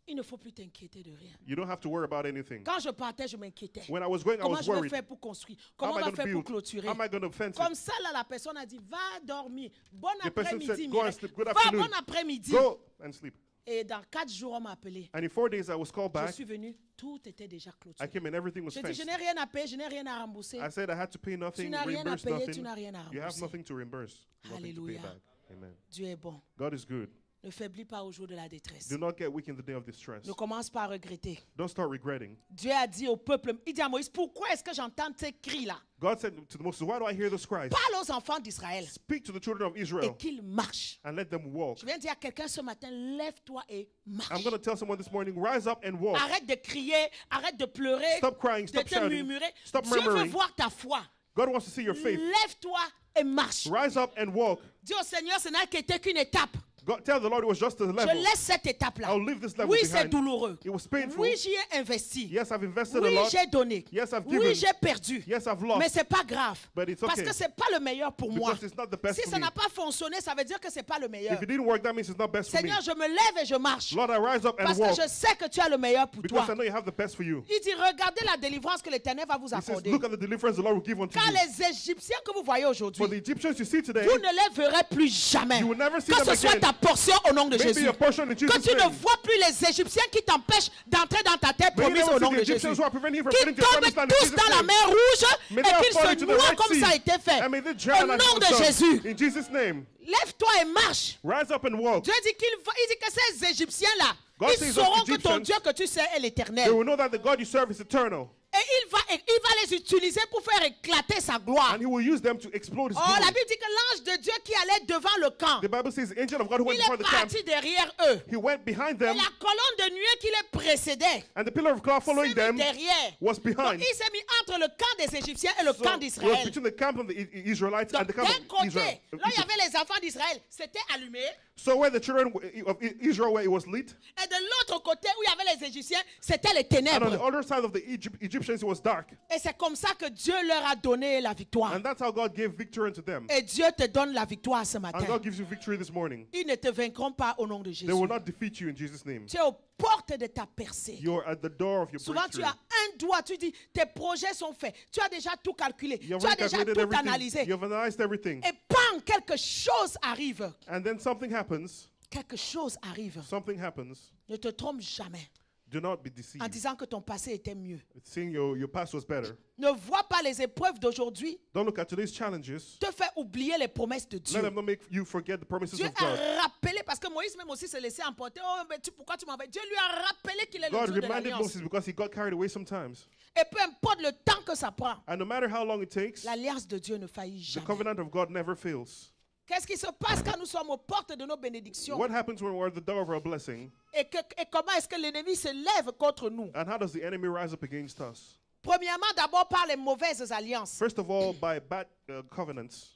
Il ne faut plus t'inquiéter de rien. You don't have to worry about anything. Quand je partais, je m'inquiétais. When I was going, I Comment was je vais worried. faire pour construire? How Comment am on I va going faire to pour build? clôturer? How am I going to fence Comme it? ça, là, la personne a dit, va dormir. Bon The person après-midi, said, go and Mireille. sleep. Good Va, afternoon. bon après-midi. Go and sleep. Et dans 4 jours, on m'a appelé. And in 4 days, I was called Je back. suis venu, tout était déjà I clôturé. came and everything was J'ai dit, je fenced. n'ai rien à payer, je n'ai rien à rembourser. I said I had to pay nothing, n'as rien à reimburse payer, nothing. tu n'as rien à You have rembourser. nothing to reimburse, nothing to pay Alléluia. back. Amen. Dieu est bon. God is good. Ne faiblis pas au jour de la détresse. Do not get weak in the day of distress. Ne commence pas à regretter. Don't start regretting. Dieu a dit au peuple, il dit à Moïse, pourquoi est-ce que j'entends ces cris-là? God said to Moses, why do I hear those cries? Parle aux enfants d'Israël Speak to the children of et Israel qu'ils marchent. and let them walk. Je viens de dire à quelqu'un ce matin, lève-toi et marche. I'm going to tell someone this morning, rise up and walk. Arrête de crier, arrête de pleurer, Stop crying, de stop te shouting, murmurer. stop Dieu veut murmuring. voir ta foi. God wants to see your faith. Lève-toi et marche. Rise up and walk. Dis au Seigneur, ce n'a été qu'une étape. God, tell the Lord it was just a Je level. laisse cette étape-là. I'll leave this level Oui, c'est behind. douloureux. It was painful. Oui, j'y ai investi. Yes, I've invested a Oui, lot. j'ai donné. Yes, I've Oui, given. j'ai perdu. Yes, I've lost. Mais c'est pas grave. But it's Parce okay. que c'est pas le meilleur pour moi. Because it's not the best Si for ça me. n'a pas fonctionné, ça veut dire que c'est pas le meilleur. If it didn't work, that means it's not best for me. Seigneur, je me lève et je marche. Lord, I rise up and Parce que walk je sais que tu as le meilleur pour because toi. I know you have the best for you. Il dit, regardez la délivrance que l'Éternel va vous He says, accorder. look at the deliverance the Lord will give unto Car you. les Égyptiens que vous voyez aujourd'hui, For the Egyptians you see today, vous ne les verrez plus jamais. You will never see Que them ce soit again. ta portion au nom de maybe Jésus. your portion in Que Jesus' tu ne name. vois plus les Égyptiens qui t'empêchent d'entrer dans ta terre May you promise never au nom see de the Jésus. Egyptians who are preventing you from Qu'ils getting to your tombent promised land in tous Jesus' dans la name. mer rouge May et they all qu'ils fall se into the noient Red comme Sea. ça a été fait. And may they Au drown like nom it de was Jésus. done. In Jesus' name. Lève-toi et marche. Rise up and walk. Dieu dit il dit que ces Égyptiens-là, God ils says sauront those que ton Egyptians, Dieu que tu sais est They l'Éternel. will know that the God you serve is eternal. Et il va les utiliser pour faire éclater sa gloire. And he will use them to explode his Oh, la glory. Bible dit que l'ange de Dieu qui allait devant le camp, The Bible says the angel of God who went il before est the camp, parti derrière eux. he went behind Et them, la colonne de nuée qui les précédait and the pillar of cloud s'est following mis them derrière. was Donc, behind. il s'est mis entre le camp des Égyptiens et le So camp it was d'Israël. between the camp of the Israelites and Donc, the camp d'un of Israel. côté, là, il y avait les enfants d'Israël, c'était allumé. So where the children of Israel were, it was lit. Et de l'autre côté, où il y avait les Égyptiens, c'était les And on the ténèbres. other side of the Egyptians, it was dark. Et c'est comme ça que Dieu leur a donné la victoire. And that's how God gave victory unto them. Et Dieu te donne la victoire ce And matin. God gives you victory this morning. Ils ne te vaincront pas au nom de Jésus. They will not defeat you in Jesus' name. Tu es aux portes de ta percée. You're at the door of your Souvent, tu breakthrough. as un doigt, tu dis, tes projets sont faits. Tu as déjà tout calculé. You Tu as already déjà calculated tout everything. analysé. You have analyzed everything. Et bang, quelque chose arrive. And then something happens. Quelque chose arrive. Something happens. Ne te trompe jamais Do not be en deceived. disant que ton passé était mieux. Seeing your past was better. Ne vois pas les épreuves d'aujourd'hui Don't look at today's challenges. te faire oublier les promesses de Let Dieu. them not make you forget the promises Dieu of God. a rappelé, parce que Moïse même aussi se laissait emporter. Oh, mais pourquoi tu m'envoies? Dieu lui a rappelé qu'il est le God Dieu de reminded l'alliance. Moses because he got carried away sometimes. Et peu importe le temps que ça prend, And no matter how long it takes, l'alliance de Dieu ne faillit the jamais. covenant of God never fails. Qu'est-ce qui se passe quand nous sommes aux portes de nos bénédictions? What happens when we're at the door of our blessing? Et comment est-ce que l'ennemi se lève contre nous? And how does the enemy rise up against us? Premièrement, d'abord par les mauvaises alliances. First of all, by bad covenants.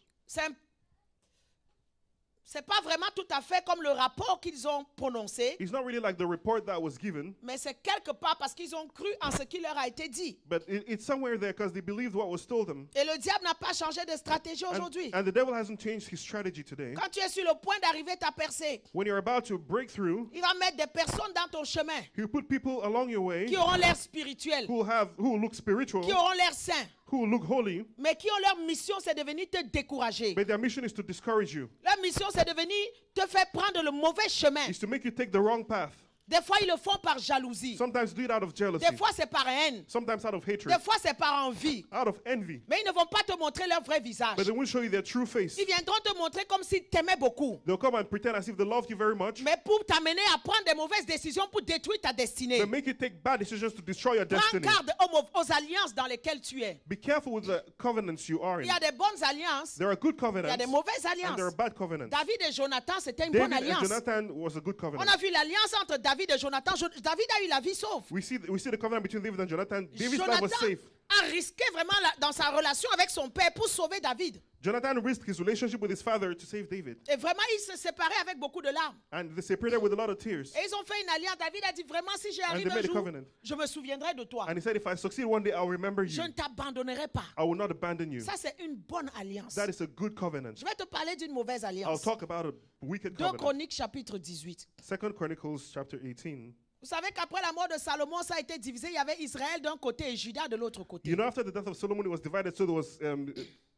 C'est pas vraiment tout à fait comme le rapport qu'ils ont prononcé, It's not really like the report that was given, mais c'est quelque part parce qu'ils ont cru en ce qui leur a été dit. but it's somewhere there because they believed what was told them. Et le diable n'a pas changé de stratégie aujourd'hui. And the devil hasn't changed his strategy today. Quand tu es sur le point d'arriver ta percée, When you're about to break through, il va mettre des personnes dans ton chemin he'll put people along your way qui auront l'air spirituel, who look spiritual, qui auront l'air saint, who look holy, mais qui ont leur mission, c'est de venir te décourager. but their mission is to discourage you. Leur mission, c'est de venir te faire prendre le mauvais chemin. Is to make you take the wrong path. Des fois, ils le font par jalousie. Sometimes do it out of jealousy. Des fois, c'est par haine. Sometimes out of hatred. Des fois, c'est par envie. Out of envy. Mais ils ne vont pas te montrer leur vrai visage. But they won't show you their true face. Ils viendront te montrer comme s'ils t'aimaient beaucoup. They'll come and pretend as if they loved you very much. Mais pour t'amener à prendre des mauvaises décisions pour détruire ta destinée. But make you take bad decisions to destroy your Prends destiny. garde aux alliances dans lesquelles tu es. Be careful with the covenants you are Il in. y a des bonnes alliances. There are good Il y a covenants des mauvaises and there are alliances. bad covenants. David et Jonathan, c'était une bonne David and alliance. Jonathan was a good On covenant. a vu l'alliance entre David et Jonathan. David a eu la vie sauve. We see the covenant between David and Jonathan. David's life was Jonathan safe. a risqué vraiment dans sa relation avec son père pour sauver David. Jonathan risked his relationship with his father to save David. Et vraiment, ils se séparaient avec beaucoup de larmes. And they separated with a lot of tears. Et ils ont fait une alliance. David a dit vraiment, si j'y arrive they un made a jour, covenant. je me souviendrai de toi. And he said, if I succeed one day, I'll remember Je you. ne t'abandonnerai pas. I will not abandon you. Ça, c'est une bonne alliance. That is a good covenant. Je vais te parler d'une mauvaise I'll alliance. talk about a wicked 2 covenant. Chroniques chapitre 18. 2 Chronicles chapter 18. Vous savez qu'après la mort de Salomon, ça a été divisé. Il y avait Israël d'un côté et Juda de l'autre côté. You know, after the death of Solomon, it was divided. So there was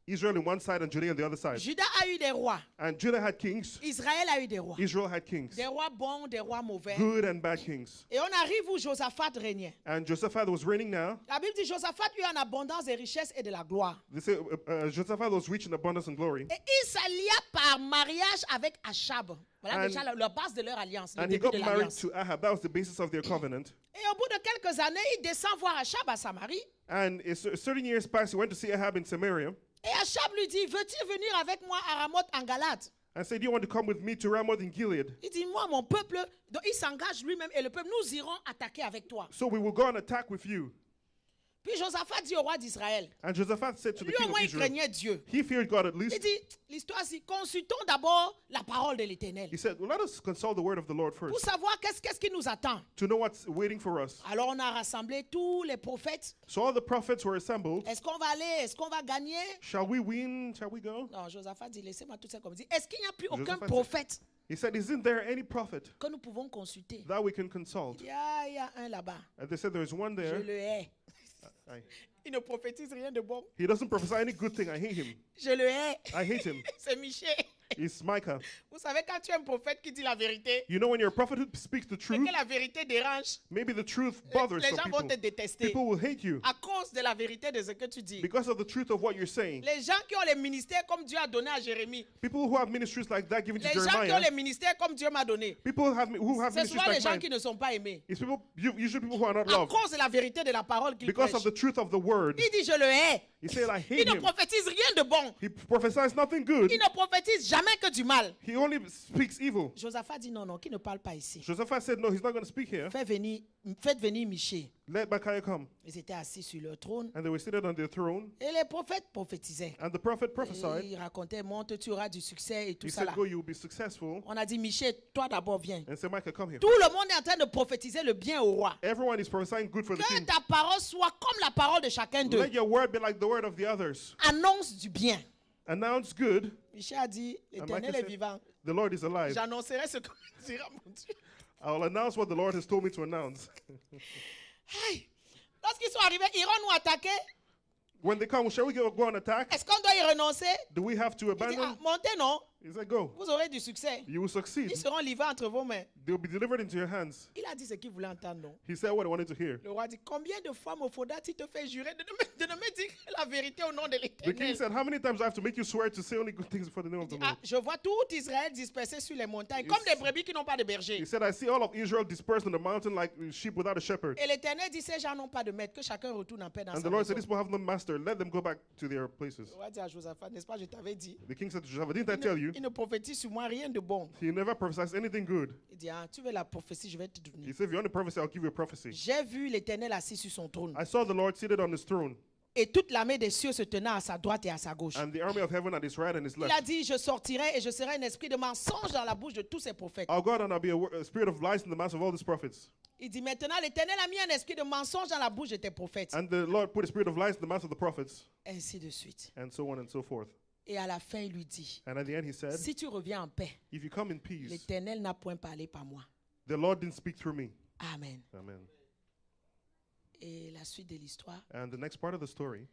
Israel on one side and Judea on the other side. Juda a eu des rois. And Judah had kings. Israël a eu des rois. Israel had kings. Des rois bons, des rois mauvais. Good and bad kings. Et on arrive où Josaphat régnait. And Josaphat was reigning now. La Bible dit Josaphat eut en abondance des richesses et de la gloire. They say Josaphat was rich in abundance and glory. Et il s'allia par mariage avec Achab. Voilà And- déjà la base de leur alliance, le And he début got de married l'alliance. to Ahab. That was the basis of their covenant. Et au bout de quelques années, il descend voir Achab à Samarie. And certain years passed, he went to see Ahab in Samaria Et Achab lui dit, veux-tu venir avec moi à Ramoth en Galate? and said, do you want to come with me to Ramoth in Gilead? Il dit, moi, mon peuple, donc il s'engage lui-même et le peuple, nous irons attaquer avec toi. So we will go and attack with you. Puis Josaphat dit au roi d'Israël, And Josaphat said to the lui au king of moins il Israel, craignait Dieu. he feared God at Il least. dit, l'histoire c'est, consultons d'abord la parole de l'Éternel. He said, well, let us consult the word of the Lord Pour first savoir qu'est-ce qui nous attend. to know what's waiting for us. Alors on a rassemblé tous les prophètes. So all the prophets were assembled. Est-ce qu'on va aller? Est-ce qu'on va gagner? Shall we win? Shall we go? Non, Josaphat dit, laissez-moi tout ça comme dit. Est-ce qu'il n'y a plus aucun Josaphat prophète He said, isn't there any prophet que nous pouvons consulter? that we can consult? Il y a un là-bas. And they said, there's one Je there. le hais. I- Il ne prophétise rien de bon. he doesn't prophesy any good thing. I hate him. Je le hais. I hate him. C'est Michel. It's Micah. Vous savez, quand tu es un prophète qui dit la vérité, You know, when you're a prophet who speaks the et truth, que la vérité dérange, maybe the truth bothers les some gens vont te people. détester People will hate you à cause de la vérité de ce que tu dis. because of the truth of what you're saying. Les gens qui ont les ministères comme Dieu a donné à Jérémie, People who have ministries like that given to les gens qui ont Jeremiah, les ministères comme Dieu m'a donné, people who have c'est ministries souvent les like gens mine, qui ne sont pas aimés. it's people, usually people who are not À loved cause de la vérité de la parole qu'il because prêche. of the truth of the word. Il dit, je le hais. He said, I Il hate ne him. prophétise rien de bon. He prophesies nothing good. Il ne prophétise jamais que du mal. He only speaks evil. Josaphat dit, non, qui ne parle pas ici. Josaphat said, no, he's not going to speak here. Faites venir Michée. Let Micaiah come. Ils étaient assis sur leur trône. And they were seated on their throne. Et les prophètes prophétisaient. And the prophet Et prophesied. il racontait, monte, tu auras du succès et tout He ça said, là. go, you will be successful. On a dit, Michée, toi d'abord viens. And said, Micah, come here. Tout le monde est en train de prophétiser le bien au roi. Everyone is prophesying good for the Que king. ta parole soit comme la parole de chacun d'eux. Let your word be like the word of the others. Annonce du bien. Announce good. Michée a dit, And l'Éternel Micah est said, vivant. the Lord is alive. J'annoncerai ce que me dira mon Dieu. I'll announce what the Lord has told me to announce. Hey. Lorsqu'ils sont arrivés, iront-nous attaquer? When they come, shall we go on attack? Est-ce qu'on doit y renoncer? Do we have to Il dit, abandon? montez non, He said, go. vous aurez du succès. You will succeed. Ils seront livrés entre vos mains. They'll be delivered into your hands. Il a dit ce qu'il voulait entendre, non? He said what he wanted to hear. Le roi dit, combien de fois me faudra-t-il te faire jurer de ne me dire que la vérité au nom de The king l'Éternel? said, how many times do I have to make you swear to say only good things for the name of the Ah, Lord? je vois tout Israël dispersé sur les montagnes, comme des brebis qui n'ont pas de berger. He said, I see all of Israel dispersed on the mountain like sheep without a shepherd. Et l'Éternel dit, ces gens n'ont pas de maître, que chacun retourne en paix dans And sa the Lord said, maison. these people have no master. Let them go back to their places. Le roi dit à Josaphat, n'est-ce pas, je t'avais dit, The king said to Joseph, didn't I tell you? il ne prophétise sur moi rien de bon. He never prophesies anything good. Il dit, ah, tu veux la prophétie, je vais te He donner. said, if you want a prophecy, I'll give you a prophecy. J'ai vu l'Éternel assis sur son trône. I saw the Lord seated on his throne, Et toute l'armée des cieux se tenant à sa droite et à sa gauche. and the army of heaven at his right and his Il a left. dit, je sortirai et je serai un esprit de mensonge dans la bouche de tous ces prophètes. I'll go out and I'll be a spirit of lies in the mouths of all these prophets. Il dit, maintenant l'Éternel a mis un esprit de mensonge dans la bouche de tes prophètes. And the Lord put a spirit of lies in the mouths of the prophets, Ainsi de suite. and so on and so forth. Et à la fin, il lui dit, And at the end, he said, si tu reviens en paix, if you come in peace, l'Éternel n'a point parlé par moi. the Lord didn't speak through me. Amen. Amen. Et la suite de l'histoire, And the next part of the story,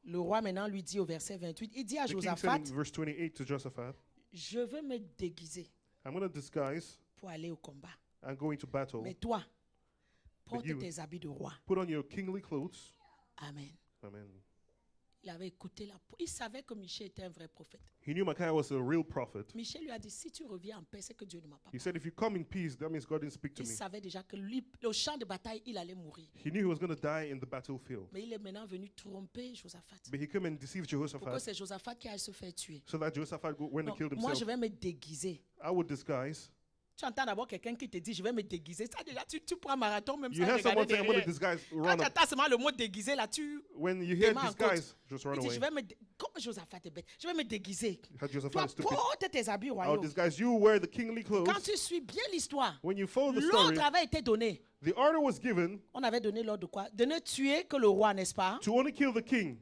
le roi maintenant lui dit au verset 28, il dit à the king said Josaphat, in verse 28 to Josaphat, je veux me déguiser I'm going to disguise pour aller au combat. and go into battle. Mais toi, porte you- tes habits de roi. Put on your kingly clothes. Amen. Amen. Il avait écouté il savait que Michel était un vrai prophète. He knew Micaiah was a real prophet. Michel lui a dit, si tu reviens en paix, c'est que Dieu ne m'a pas He parlé. said, if you come in peace, that means God didn't speak to Il me. savait déjà que lui, au champ de bataille, il allait mourir. He knew he was going to die in the battlefield. Mais il est maintenant venu tromper Josaphat. But he came and deceived Pour que Jehoshaphat c'est Josaphat qui allait se faire tuer. so that Jehoshaphat went and Non, killed moi, himself. je vais me déguiser. I would disguise. Tu entends d'abord quelqu'un qui te dit, je vais me déguiser. Ça, déjà, tu prends marathon, même You sans hear regarder someone say, I'm going to derrière. disguise, Quand run tu up. entends seulement le mot déguiser, là, tu... When you hear démarres en côte. disguise, just run Il dit, away. je vais me... Comme Josaphat est bête, je vais me déguiser. How Josaphat Toi, is stupid. porte tes habits I'll royaux. disguise. You wear the kingly Quand clothes. tu suis bien l'histoire, When you follow the story, l'ordre avait été donné. the order was given On avait donné l'ordre de quoi? De ne tuer que le roi, n'est-ce pas? to only kill the king.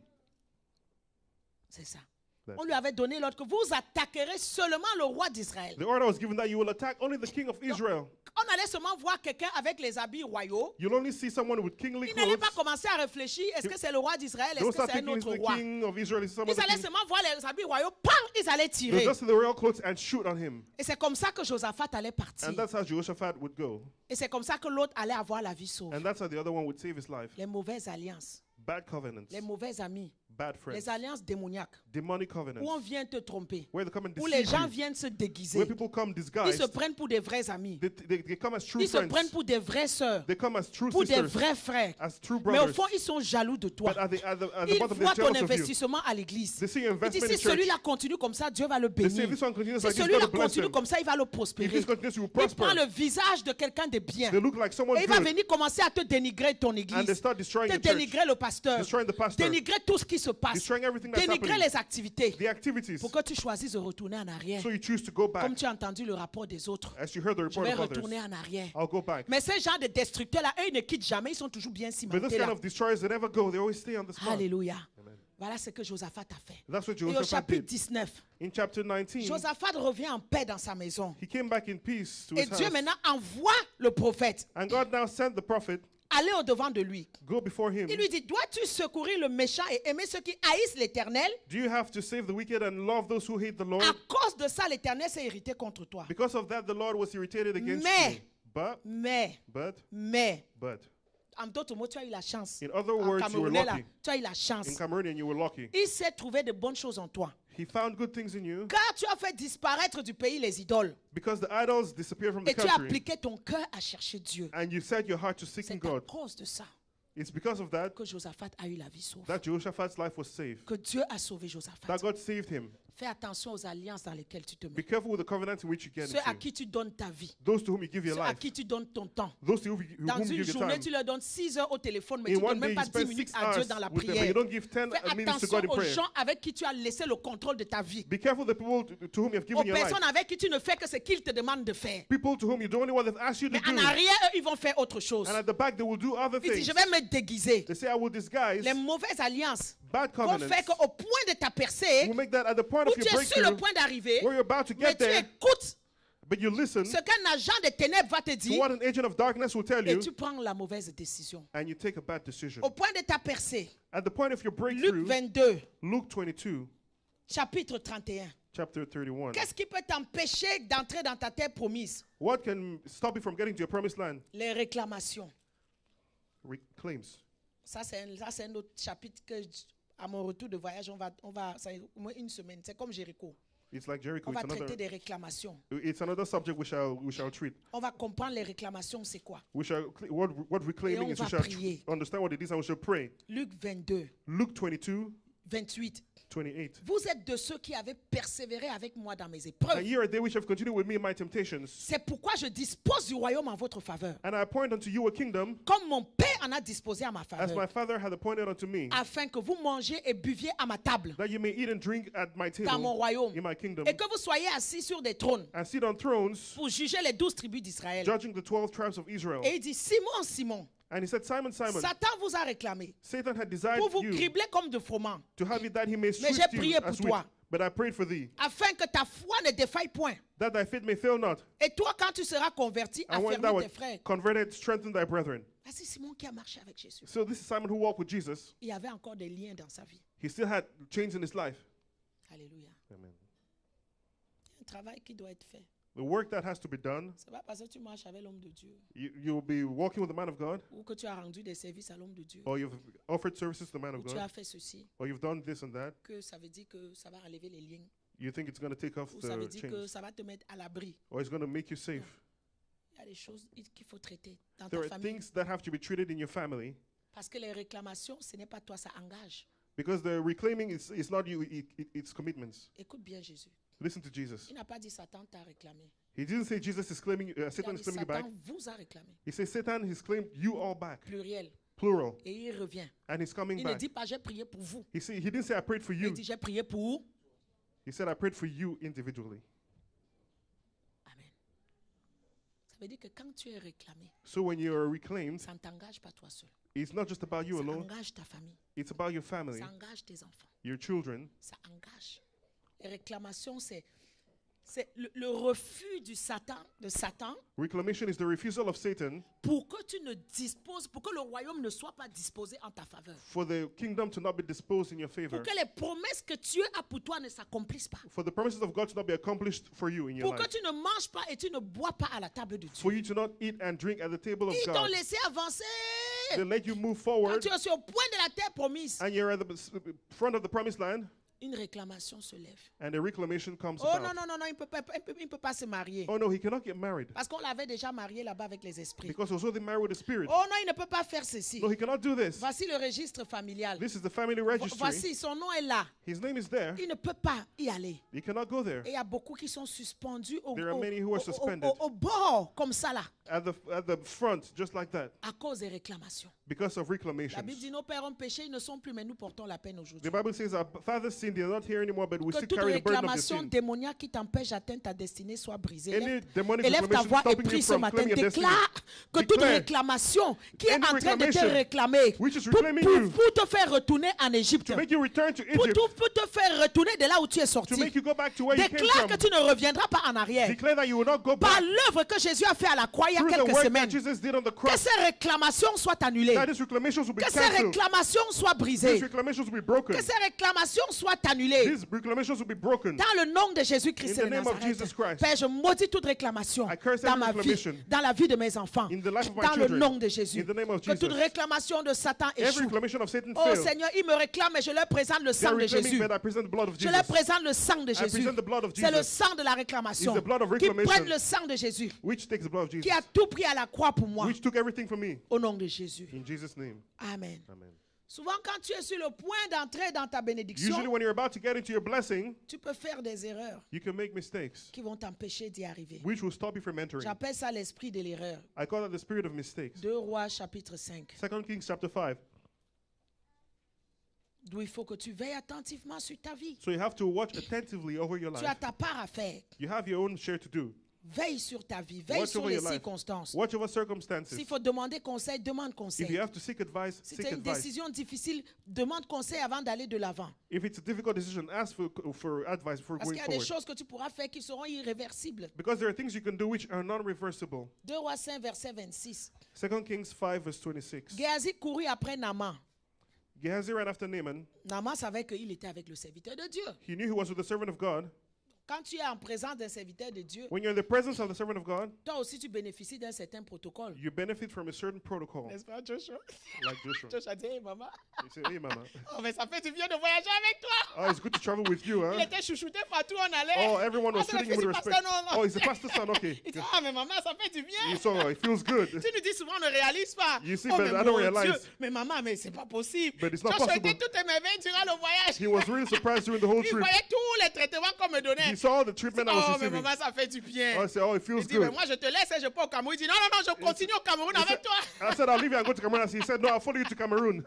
C'est ça. That's On lui avait donné l'ordre que vous attaquerez seulement le roi d'Israël. The order was given that you will attack only the king of Israel. on allait seulement voir quelqu'un avec les habits royaux. You'll only see someone with kingly Ils n'allaient clothes. pas commencer à réfléchir, est-ce que c'est le roi d'Israël, They est-ce don't que start c'est un thinking it's autre the roi? king of Israel, it's some Ils other allaient king. seulement voir les habits royaux, pam, ils allaient They'll tirer. just see the royal clothes and shoot on him. Et c'est comme ça que Josaphat allait partir. And that's how Jehoshaphat would go. Et c'est comme ça que l'autre allait avoir la vie sauve. And that's how the other one would save his life. Les mauvaises alliances, Bad covenants, les mauvais amis, bad friends, les alliances démoniaques, demonic où on covenants, vient te tromper, where they come and où les deceive gens you, viennent se déguiser. where people come Ils se disguised. prennent pour des vrais amis. They come as true Ils se prennent friends. pour des vraies sœurs, They come as true pour des sisters, vrais frères. as true Mais au brothers. fond, ils sont jaloux de toi. But at the Ils bottom, voient they're ton jealous of you. investissement à l'église. They see your Ils disent, investment si in church. celui-là continue comme ça, Dieu va le They say bénir. if this one continues Si like this, celui-là God will bless continue him. comme ça, il va le If prospérer. this continues, you will Il prend prosper. le visage de quelqu'un de bien. They look like someone Et il va good. venir commencer à te dénigrer ton And they église. start destroying Te the church, dénigrer le pasteur. destroying the pastor, Dénigrer tout ce qui se passe. destroying everything that's Dénigrer happening, les activités. the activities. Pour que tu choisisses de retourner en arrière. So you choose to go Comme back. tu as entendu le rapport des autres. As you heard the Je report vais of retourner others, en arrière. I'll go back. Mais ces gens de destructeurs-là, eux, ils ne quittent jamais. Ils sont toujours bien But this cimentés kind là. of destroyers, they never go. They always stay on the spot. Alléluia. Amen. Voilà ce que Josaphat a fait. That's what Et au Jehoshaphat chapitre did. 19, In chapter 19, Josaphat revient en paix dans sa maison. he came back in peace to Et his Dieu house. maintenant envoie le prophète And God now sent the prophet, aller au-devant de lui. go before him. Il lui dit, dois-tu secourir le méchant et aimer ceux qui haïssent l'Éternel? Do you have to save the wicked and love those who hate the Lord? À cause de ça, l'Éternel s'est irrité contre toi. Because of that, the Lord was irritated against Mais- you. But, Mais, but, en d'autres mots, tu as eu la chance. in other En words, you were camerounais, là, lucky. tu as eu la chance. In Cameroonian, you were lucky. Il s'est trouvé de bonnes choses en toi. He found good things in you Car tu as fait disparaître du pays les idoles. because the idols disappeared from the Et tu as country. appliqué ton cœur à chercher Dieu. And you set your heart to seeking C'est à God. cause de ça It's because of that que Josaphat a eu la vie sauve. that Jehoshaphat's life was saved. Que Dieu a sauvé Josaphat. That God saved him. Fais attention aux alliances dans lesquelles tu te Be mets. careful with the covenants in which you get Ceux à into. qui tu donnes ta vie. Those to whom you give your Ceux à life. qui tu donnes ton temps. Those to whom Dans you une give your journée, time. tu leur donnes 6 heures au téléphone, mais In tu ne one donnes day, même you pas 10 spend minutes 6 à Dieu hours dans la with them, but prière. you don't give 10 Fais minutes to attention God in aux prayer. gens avec qui tu as laissé le contrôle de ta vie. Be careful the people to whom you have Aux given your life. personnes avec qui tu ne fais que ce qu'ils te demandent de faire. People to whom you do only what they've asked you to Mais en do. arrière, eux, ils vont faire autre chose. And at the back, they will do other Ils disent, things. je vais me déguiser. They say, I will disguise Les mauvaises alliances bad vont covenants. faire qu'au point de ta percée, Will make that at the point où of tu your es sur le breakthrough, point d'arriver, where you're about to mais get tu there, écoutes but you listen ce qu'un agent de ténèbres va te to dire what an agent of darkness will tell et you, tu prends la mauvaise décision. and you take a bad decision. Au point de ta percée, At the point of your Luc breakthrough, 22, Luke 22, chapitre 31. chapter 31. Qu'est-ce qui peut t'empêcher d'entrer dans ta terre promise? What can stop you from getting to your promised land? Les réclamations. Claims. Ça, c'est un autre chapitre que, à mon retour de voyage, ça au moins une semaine. C'est comme Jéricho. It's like Jericho. On va traiter des réclamations. It's another subject we shall treat. On va comprendre les réclamations, c'est quoi. What reclaiming Et on is. We va shall prier. understand what it is, and we shall pray. Luc 22, Luke 22, 28. 28. Vous êtes de ceux qui avaient persévéré avec moi dans mes And épreuves. ye are they which have continued with me in my temptations. C'est pourquoi je dispose du royaume en votre faveur. And I appoint unto you a kingdom, Comme mon Père en a disposé à ma as my faveur. Father hath appointed unto me, Afin que vous mangiez et buviez à ma table that you may eat and drink at my dans mon table royaume. in my kingdom, Et que vous soyez assis sur des trônes and sit on thrones, pour juger les 12 tribus d'Israël. judging the 12 tribes of Israel. Et il dit, Simon, Simon, And he said, Simon, Simon, Satan vous a réclamé Satan had desired pour vous you cribler comme de froment, to have it that he may Mais j'ai swift prié you pour as wheat. toi. But I prayed for thee, afin que ta foi ne défaille point. that thy faith may fail not. Et toi, quand tu seras converti, And when thou affermis tes art frères. converted, strengthen thy brethren. Ah, c'est Simon qui a marché avec Jésus. So this is Simon who walked with Jesus. Il y avait encore des liens dans sa vie. He still had chains in his life. Alléluia. Amen. Il y a un travail qui doit être fait. The work that has to be done, Ce n'est pas parce que tu marches avec l'homme de Dieu you'll be walking with the man of God, ou que tu as rendu des services à l'homme de Dieu or you've offered services to the man ou of tu God, as fait ceci, or you've done this and that. que ça veut dire que ça va enlever les liens You think it's going to take off ou ça veut the dire que chains, ça va te mettre à l'abri. or it's going to make you safe. Il y a des choses qu'il faut traiter dans There ta are famille. things that have to be treated in your family, Parce que les réclamations, ce n'est pas toi, ça engage. because the reclaiming is not you, it's commitments. Écoute bien Jésus. Listen to Jesus. Il n'a pas dit Satan t'a réclamé. He didn't say Jesus is claiming, Il a Satan is dit claiming you back. Satan vous a réclamé. He says Satan has claimed you all back, Pluriel. plural, Et il revient. and he's coming Il ne back. dit pas j'ai prié pour vous. He didn't say I prayed for Il you. dit j'ai prié pour. He said I prayed for you individually. Amen. Ça veut dire que quand tu es réclamé, So when you are reclaimed, ça ne t'engage pas toi seul. it's not just about you Ça alone. engage ta famille. It's about your family, Ça engage tes enfants. your children. Ça engage. Les réclamations, c'est C'est le refus de Satan, Reclamation is the refusal of Satan pour que tu ne disposes, pour que le royaume ne soit pas disposé en ta faveur. for the kingdom to not be disposed in your favor. Pour que les promesses que Dieu a pour toi ne s'accomplissent pas. For the promises of God to not be accomplished for you in your Pour que life. tu ne manges pas et tu ne bois pas à la table de Dieu. For you to not eat and drink at the table of Ils t'ont God. laissé avancer. They let you move Quand forward tu es sur le point de la terre promise, and you're at the front of the promised land une réclamation se lève. and a reclamation comes Oh about. non, non, non, non, il ne peut pas se marier. Oh no, he cannot get married Parce qu'on l'avait déjà marié là-bas avec les esprits. because also they married with the spirit. Oh non, il ne peut pas faire ceci. No, he cannot do this. Voici le registre familial. This is the family registry. Voici, son nom est là. His name is there. Il ne peut pas y aller. He cannot go there. Et il y a beaucoup qui sont suspendus There are many who are suspended. au bord, comme ça là, At the front, just like that, à cause des réclamations. because of La Bible reclamations. dit nos pères ont péché, ils ne sont plus, mais nous portons la peine The aujourd'hui. Bible says our fathers sinned, they are not here anymore, but we Que still toute carry the burden of their réclamation sin. démoniaque qui t'empêche d'atteindre ta destinée soit brisée. Any demonic Élève ta reclamation voix et stopping prie you ce from matin. claiming your destiny. Déclare que toute Declare. réclamation qui est en Any train de te reclamation réclamer which is pour, reclaiming you pour te faire retourner en Égypte, to make you return to pour, Egypt, pour te faire retourner de là où tu es to sorti. make you go back to where you came Déclare que from. tu ne reviendras pas en arrière. Declare that you will not go Par back l'œuvre que Jésus a fait à la croix il y a through the quelques work that semaines, Jesus did on the que cross. ces réclamations soient annulées. That these reclamations will be Que ces cancelled. réclamations soient These brisées. reclamations will be broken. Que ces réclamations soient annulées. These reclamations will be broken. Dans le nom de Jésus-Christ In de the name of Nazareth. Jesus Christ. Père, je maudis toute réclamation I curse dans every ma vie, reclamation. dans la vie de mes enfants. In the life of my Dans le children. nom de Jésus. In the name of Que toute Jesus. réclamation de Satan Every échoue. reclamation of Satan Oh fails. Seigneur, il me réclame et je leur présente le They are sang de reclaiming, Jésus. but I present the blood of Je leur Jesus, présente le sang de Jésus. present the blood of C'est le Jesus. sang de la réclamation. It's the blood of Qui reclamation. prenne le sang de Jésus. which takes the blood of Qui Jesus, a tout pris à la croix pour moi. which took everything from me. Au nom de Jésus. In Jesus' name, Amen. amen. Souvent, quand tu es sur le point d'entrer dans ta Usually bénédiction, when you're about to get into your blessing, tu peux faire des erreurs you can make mistakes, qui vont t'empêcher d'y arriver. which will stop you from entering. J'appelle ça l'esprit de l'erreur. I call that the spirit of mistakes. 2 Rois chapitre 5. 2 Kings chapter 5. D'où il faut que tu veilles attentivement sur ta vie. So you have to watch attentively over your Tu as life. ta part à faire. You have your own share to do. Veille sur ta vie. Veille Watch sur over les your life. circonstances. Watch over circumstances. S'il faut demander conseil, demande If you conseil. have to seek advice, Si seek c'est une advice. décision difficile, demande conseil avant d'aller de l'avant. If it's a difficult decision, ask for advice before Parce going qu'il y a des forward. choses que tu pourras faire qui seront irréversibles. Because there are things you can do which are non-reversible. 2 Rois 5, verset 26. 2 Kings 5 verse 26. Géasi courut après Naaman. Gehazi ran after Naaman. Naaman savait qu'il était avec le serviteur de Dieu. He knew he was with the servant of God. Quand tu es en présence d'un serviteur de Dieu, When you're in the presence of the servant of God, toi aussi tu bénéficies d'un certain protocole. you benefit from a certain protocol, N'est-ce pas, Joshua? like Joshua. Joshua dit, hey, maman, You say, hey, mama. oh, mais ça fait du bien de voyager avec toi. Oh, it's good to travel with you, Il huh? était chouchouté partout où on allait. Oh, everyone was c'est le treating him with fils du respect. pasteur, non, non. Oh, he's the pastor's son, okay. Il dit, ah, mais maman, ça fait du bien. So it feels good. Tu nous dis souvent, on ne réalise pas. You see, oh, but mais I don't mon realize. Dieu. Mais maman, mais c'est pas possible. But it's not Joshua possible. était tout émerveillé durant le voyage. He was really surprised during the whole Il trip. voyait tous les traitements qu'on me donnait. He saw the treatment I Oh, was mais receiving. maman, ça fait du bien. I said, oh, it Il feels dit, mais good. moi, je te laisse et je pars au Cameroun. Il dit, non, non, non, je continue au Cameroun avec toi. I said, I'll leave you and go to Cameroon. He said, no, I'll follow you to Cameroon.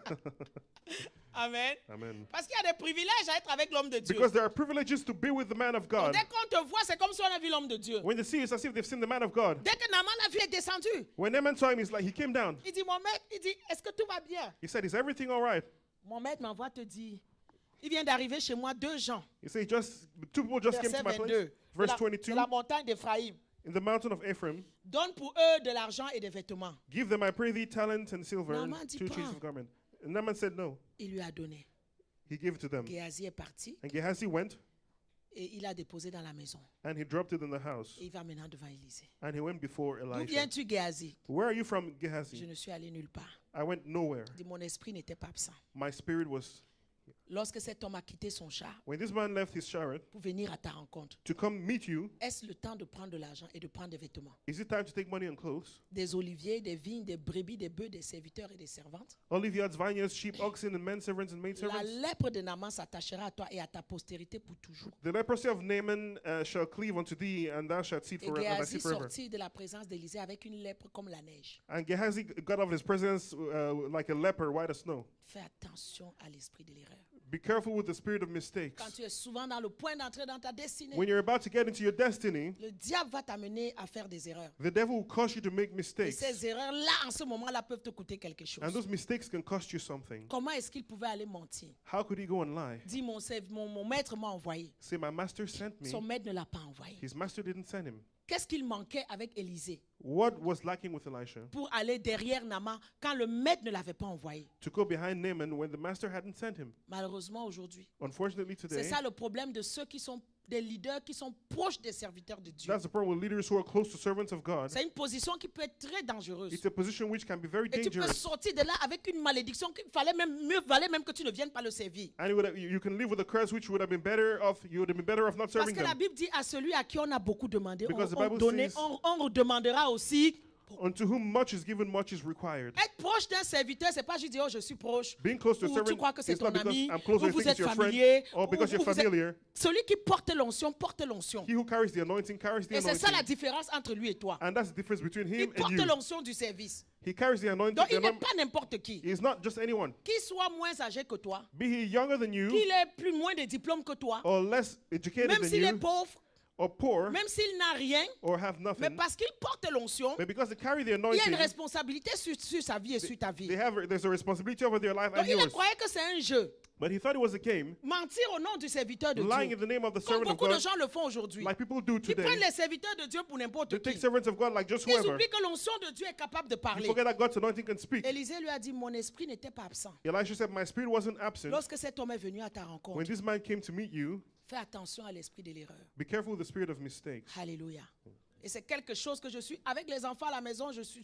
Amen. Amen. Parce qu'il y a des privilèges à être avec l'homme de Dieu. Because there are privileges to be with the man of God. Dès qu'on te voit, c'est comme si on a vu l'homme de Dieu. When they see you, it's as if they've seen the man of God. Dès que Naaman l'a vu, il est descendu. When Naaman saw him, he's like, he came down. Il dit, mon maître, il dit, est-ce que tout va bien? He said, is everything all right? Mon maître m'envoie te dire, il vient d'arriver chez moi 2 gens. He said, two people just came Verset to my 22. place. Verse De 22. la montagne d'Éphraïm. In the mountain of Ephraim, Donne pour eux de l'argent et des vêtements. give them, I pray thee, talents and silver Naaman and dit 2 pas. changes of garment. And Naaman said no. Il lui a donné. He gave it to them. Géasi est parti And Gehazi went et il a déposé dans la maison. and he dropped it in the house. Et il va maintenant devant Élisée. And he went before D'où Elisha. viens-tu, Géasi? Where are you from, Je Gehazi? ne suis allé nulle part. I went nowhere. Il dit, mon esprit n'était pas absent. My spirit was. Lorsque cet homme a quitté son char When this man left his chariot pour venir à ta rencontre, to come meet you, est-ce le temps de prendre de l'argent et de prendre des vêtements? is it time to take money and clothes? Des oliviers, des vignes, des brebis, des bœufs, des serviteurs et des servantes? Oliviers, vineyards, sheep, oxen, and men servants and maid La servants? lèpre de Naaman s'attachera à toi et à ta postérité pour toujours. The leprosy of Naaman shall cleave unto thee, and thou shalt see it Et forever. And I Géasi see it forever. sortit de la présence d'Élisée avec une lèpre comme la neige. And Gehazi got out of his presence like a leper, white as snow. Fais attention à l'esprit de l'erreur. Be careful with the spirit of mistakes. Quand tu es souvent dans le point d'entrer dans ta destinée, When you're about to get into your destiny, le diable va t'amener à faire des erreurs. the devil will cause you to make Et mistakes. ces erreurs-là, en ce moment-là, peuvent te coûter quelque chose. And those mistakes can cost you something. Comment est-ce qu'il pouvait aller mentir? How could he go and lie? Dis, mon maître m'a envoyé. Say, my master sent Son me. maître ne l'a pas envoyé. His master didn't send him. Qu'est-ce qu'il manquait avec Élisée What was lacking with Elisha? pour aller derrière Naaman quand le maître ne l'avait pas envoyé? To go behind Naaman when the master hadn't sent him. Malheureusement, aujourd'hui, Unfortunately c'est today, ça le problème de ceux qui sont des leaders qui sont proches des serviteurs de Dieu. that's the problem with leaders who are close to servants of God. C'est une position qui peut être très dangereuse. It's a position which can be very Et tu peux dangerous. sortir de là avec une malédiction qu'il fallait même mieux valait même que tu ne viennes pas le servir. And you can live with a curse which would have been better off. You would have been better off not Parce serving que la them. Bible dit à celui à qui on a beaucoup demandé, Because the on Bible donnait, says- on demandera aussi. Unto whom much is given, much is required. Être proche d'un serviteur, c'est pas juste dire oh je suis proche. Being close to a Ou tu servant crois que c'est is ton not because ami, I'm close ou or you vous think êtes it's your friend, familier, or because ou you're vous êtes- familiar. Celui qui porte l'onction, porte l'onction. He who carries the anointing carries the Et c'est ça la anointing. différence entre lui et toi. And that's the difference between Il him and porte you. l'onction du service. He carries the anointing. Donc il n'est pas n'importe qui. He is not just anyone. Qu'il soit moins âgé que toi, Be he younger than you qu'il ait plus moins de diplômes que toi, or less educated même than s'il est you pauvre, or poor même s'il n'a rien, or have mais nothing. parce qu'il porte l'onction, But because they carry the il y a une anointing, responsabilité sur sa vie et sur ta vie. there's a responsibility over their life Donc and il yours. croyait que c'est un jeu. But he thought it was a game, Mentir au nom du serviteur de lying Dieu. in the name of the Comme servant of beaucoup de God, gens le font aujourd'hui. like people do Ils prennent today. les serviteurs de Dieu pour n'importe They take qui. servants of God like just Ils whoever. oublient que l'onction de Dieu est capable de You parler. forget that God's anointing can speak. Élisée lui a dit, mon esprit n'était pas absent. Elisha said, my spirit wasn't absent. Lorsque cet homme est venu à ta When rencontre, this man came to meet you, fais attention à l'esprit de l'erreur. be careful of the spirit of mistakes. Alléluia. Et c'est quelque chose que je suis, avec les enfants à la maison, je suis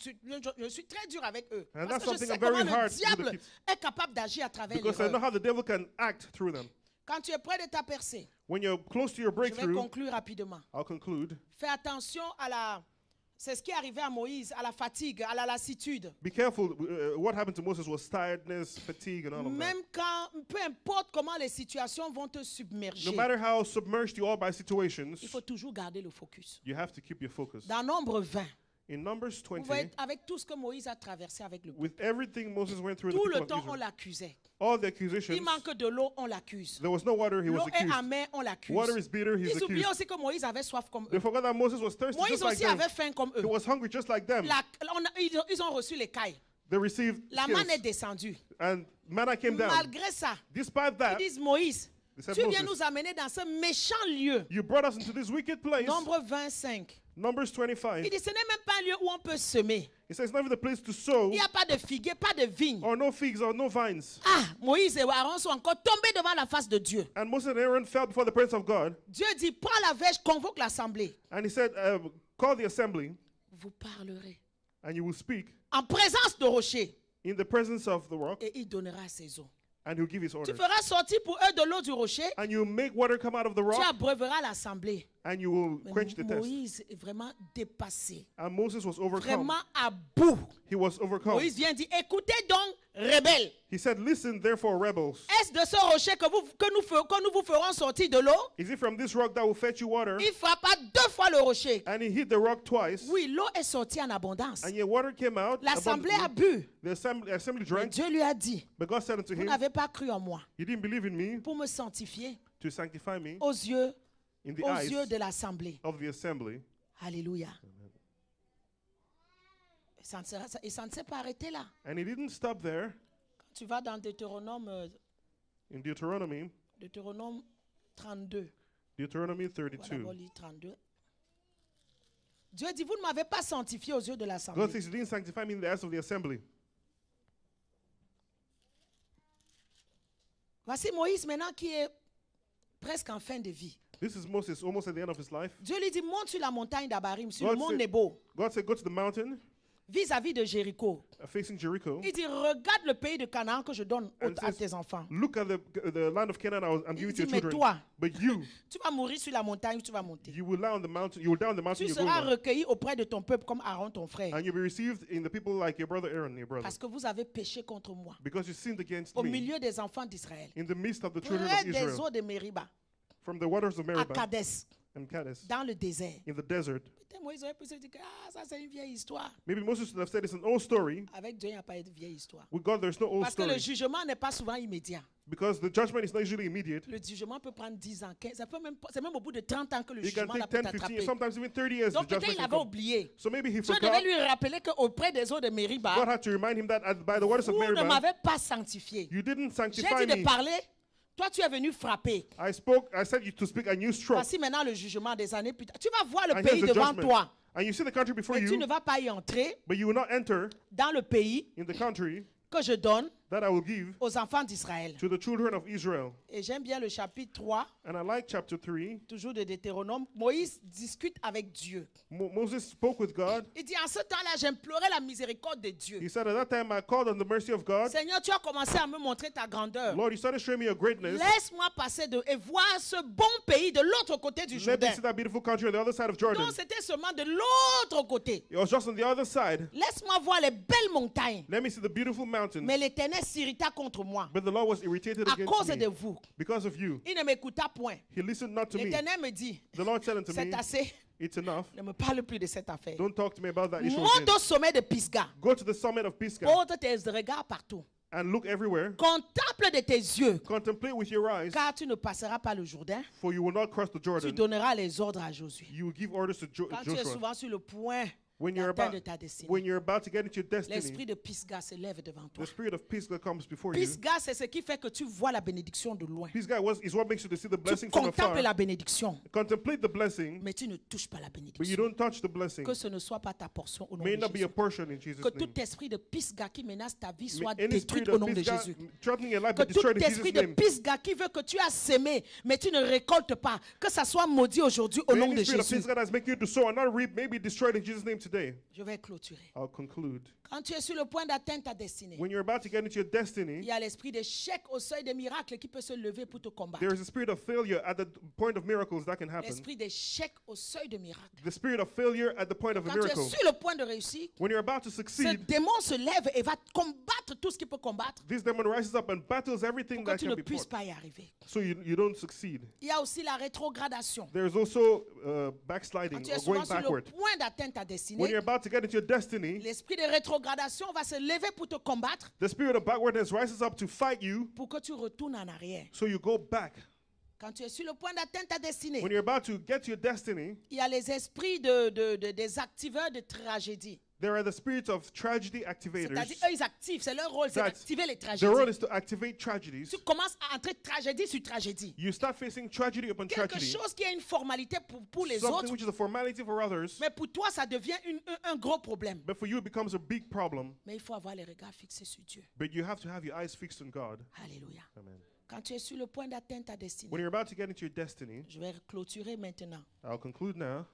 très dur avec eux. And Parce that's que je something sais I'm very comment le hard with the diable kids. est capable d'agir à travers Because I know l'erreur. how the devil can act through them. Quand tu es près de ta percée, When you're close to your je vais breakthrough, conclure rapidement. I'll conclude. Fais attention à la... C'est ce qui est arrivé à Moïse, à la fatigue, à la lassitude. Be careful. What happened to Moses was tiredness, fatigue, and all of that. Même quand, peu importe comment les situations vont te submerger, No matter how submerged you are by situations, il faut toujours garder le focus. you have to keep your focus. Dans Nombre 20, In Numbers vous 20, voyez, avec tout ce que Moïse a traversé avec le peuple, with everything Moses went through, tout the le people temps of on Israel, l'accusait. all the Il accusations, manque de l'eau, on l'accuse. there was no water, he was L'eau est accused. amère, on l'accuse. Water is bitter, he's Ils oubliaient accused. aussi que Moïse avait soif comme They eux. forgot that Moses was thirsty Moïse just like aussi them. avait faim comme He eux. was hungry just like them. Ils ont reçu les cailles. They received La manne est skills, descendue. and manna came down. Malgré ça, Despite ils that, disent Moïse, they said, tu viens Moses, nous amener dans ce méchant lieu. you brought us into this wicked place. Nombre 25. Numbers 25. Il dit, ce n'est même pas un lieu où on peut semer. It says, not even the place to sow, Il n'y a pas de figuier, pas de vigne. or no figs, or no vines. Ah, Moïse et Aaron sont encore tombés devant la face de Dieu. And Moses and Aaron fell before the presence of God. Dieu dit, prends la verge, convoque l'assemblée. And he said, call the assembly, Vous parlerez and you will speak en présence de rocher. in the presence of the rock, Et il donnera ses eaux. and he'll give his Tu orders. feras sortir pour eux de l'eau du rocher. And you make water come out of the Tu rock, abreuveras l'assemblée. and you will Mais quench the test. Moïse est vraiment dépassé. And Moses was overcome. Vraiment à bout. He was overcome. Moïse vient dire, écoutez donc, rebelles. He said, listen, therefore, rebels. Est-ce de ce rocher que nous vous ferons sortir de l'eau? Is it from this rock that will fetch you water? Il frappa 2 fois le rocher. And he hit the rock twice. Oui, l'eau est sortie en abondance. And yet water came out. L'assemblée a abundantly. bu. The assembly Mais drank. Dieu lui a dit, But God said unto vous him, n'avez pas cru en moi you didn't believe in me pour me sanctifier to sanctify me aux yeux in the eyes de l'assemblée. of the assembly. Alléluia. Et ça ne s'est pas arrêté là. And he didn't stop there. Quand tu vas dans Deutéronome In Deuteronomy 32. Deuteronomy On va 32. d'abord lire 32. Dieu dit, vous ne m'avez pas sanctifié aux yeux de God l'assemblée. says, you didn't sanctify me in the eyes of the assembly. Voici Moïse maintenant qui est presque en fin de vie. This is Moses almost at the end of his life. Dieu lui dit, monte sur la montagne d'Abarim, sur God le mont said- Nebo, God said, go to the mountain vis-à-vis de Jéricho. facing Jericho. Il dit, regarde le pays de Canaan que je donne And à says, tes enfants. look at the land of Canaan I'm Il giving dit, to your mais children. toi, But you, tu vas mourir sur la montagne où tu vas monter. you will lie on the mountain. You will die on the mountain Tu you're going seras on. recueilli auprès de ton peuple comme Aaron, ton frère. And you'll be received in the people like your brother Aaron, your brother. Parce que vous avez péché contre moi. Because you sinned against Au me milieu des enfants d'Israël. in the midst of the children Près of des Israel. eaux de Mériba. From the waters of À Meribah Kadesh. and Kadesh dans le désert. in the desert. Peut-être Moïse aurait pu se dire que ça c'est une vieille histoire. Maybe Moses should have said it's an old story. Avec Dieu, il n'y a pas de vieille histoire. With God, there's no old Parce que le story. jugement n'est pas souvent immédiat. Because the judgment is not usually immediate. Le jugement peut prendre 10 ans, 15 ans. C'est même au bout de 30 ans que le It can jugement l'a take peut 10, 15 attrapé. years, sometimes even 30 years. Donc The peut-être judgment il can avait come. oublié. So maybe he Dieu devait forgot. lui rappeler qu'auprès des eaux de God Mériba, had to remind him that by the waters of vous ne Meribah, m'avez pas sanctifié. you didn't J'ai sanctify dit de me. parler, toi tu es venu frapper. I said you to speak, and you struck. Voici maintenant le jugement des années plus tard. Tu vas voir le And pays here's the devant judgment. toi. And you see the country before Mais tu ne you, vas pas y entrer but you will not enter dans le pays in the country que je donne that I will give aux enfants d'Israël. to the children of Israel. Et j'aime bien le chapitre 3, And I like chapter 3. toujours de Deutéronome. Moïse discute avec Dieu. Moses spoke with God. Il dit, en ce temps-là, j'implorais la miséricorde de Dieu. He said, at that time I called on the mercy of God. Seigneur, tu as commencé à me montrer ta grandeur. Lord, you started showing me your greatness. Laisse-moi passer et voir ce bon pays de l'autre côté du Let me Jourdain. see that beautiful country on the other side of Jordan. Non, c'était seulement de l'autre côté. It was just on the other side. Laisse-moi voir les belles montagnes. Let me see the beautiful mountains. Mais l'Éternel s'irrita contre moi But the Lord was irritated à cause against de me vous. because of you. Il ne m'écouta point. He listened not to me. L'Éternel me dit, The Lord said unto c'est me, assez. it's enough. Ne me parle plus de cette affaire. Don't talk to me about that issue Monte again. au sommet de Pisgah. Go to the summit of Pisgah Porte tes regards partout. and look everywhere. Contemple de tes yeux. Contemplate with your eyes, Car tu ne passeras pas le Jourdain. for you will not cross the Tu Jordan. donneras les ordres à Josué. You will give orders to Quand tu es Joshua. souvent sur le point When you're d'atteindre ta destinée, when you're about to get into your l'esprit destiny, de Pisgah se lève devant toi. the spirit of Pisgah comes before you. Pisgah, c'est ce qui fait que tu vois la bénédiction de loin. Pisgah is what makes you to see the Tu blessing from contemples afar. la bénédiction, Contemplate the blessing, mais tu ne touches pas la but you bénédiction. don't touch the blessing. Que ce ne soit pas ta portion au nom May de not be a Jésus. portion in Jesus' Que name. tout esprit de Pisgah qui menace ta vie May soit any détruit spirit au of nom de Pisgah Jésus. threatening your life Que be destroyed tout in esprit Jesus' de name. Pisgah qui veut que tu as sémé, mais tu ne récoltes pas, que ça soit maudit aujourd'hui au May nom de any spirit of Jésus. Pisgah that's making you to sow and not reap may be destroyed in Jesus' name today. Je vais clôturer. I'll conclude. Quand tu es sur le point d'atteindre ta destinée, When you're about to get into your il destiny, y a l'esprit d'échec au seuil des miracles qui peut se lever pour te combattre. there is a spirit of failure at the point of miracles that can happen. L'esprit d'échec au seuil de miracle. The spirit of failure at the point of a Quand tu es miracle. sur le point de réussir, When you're about to ce succeed, démon se lève et va combattre tout ce qu'il peut combattre this demon rises up and battles everything pour que that tu can ne be puisses fought. pas y arriver. So you don't succeed. Il y a aussi la rétrogradation. There's also Quand backsliding tu es or souvent going sur le backward. point d'atteindre ta When destinée, you're about to get into your destiny, l'esprit de rétrogradation va se lever pour te combattre the spirit of backwardness rises up to fight you, pour que tu retournes en arrière. so you go back. Quand tu es sur le point d'atteindre ta destinée, When you're about to get to your destiny, il y a les esprits des activeurs de tragédie. there are the spirits of tragedy activators. C'est-à-dire, eux, ils activent. C'est leur rôle, c'est That d'activer les their role tragédies. is to activate tragedies. Tu commences à entrer tragédie sur tragédie. You start facing tragedy upon Quelque tragedy. chose qui est une formalité pour les Something autres, which is a formality for others, mais pour toi, ça devient un gros problème. but for you it becomes a big problem. Mais il faut avoir les regards fixés sur Dieu. But you have to have your eyes fixed on God. Alléluia. Amen. Quand tu es sur le point d'atteindre ta destinée, When you're about to get into your destiny, je vais clôturer maintenant. I'll conclude now.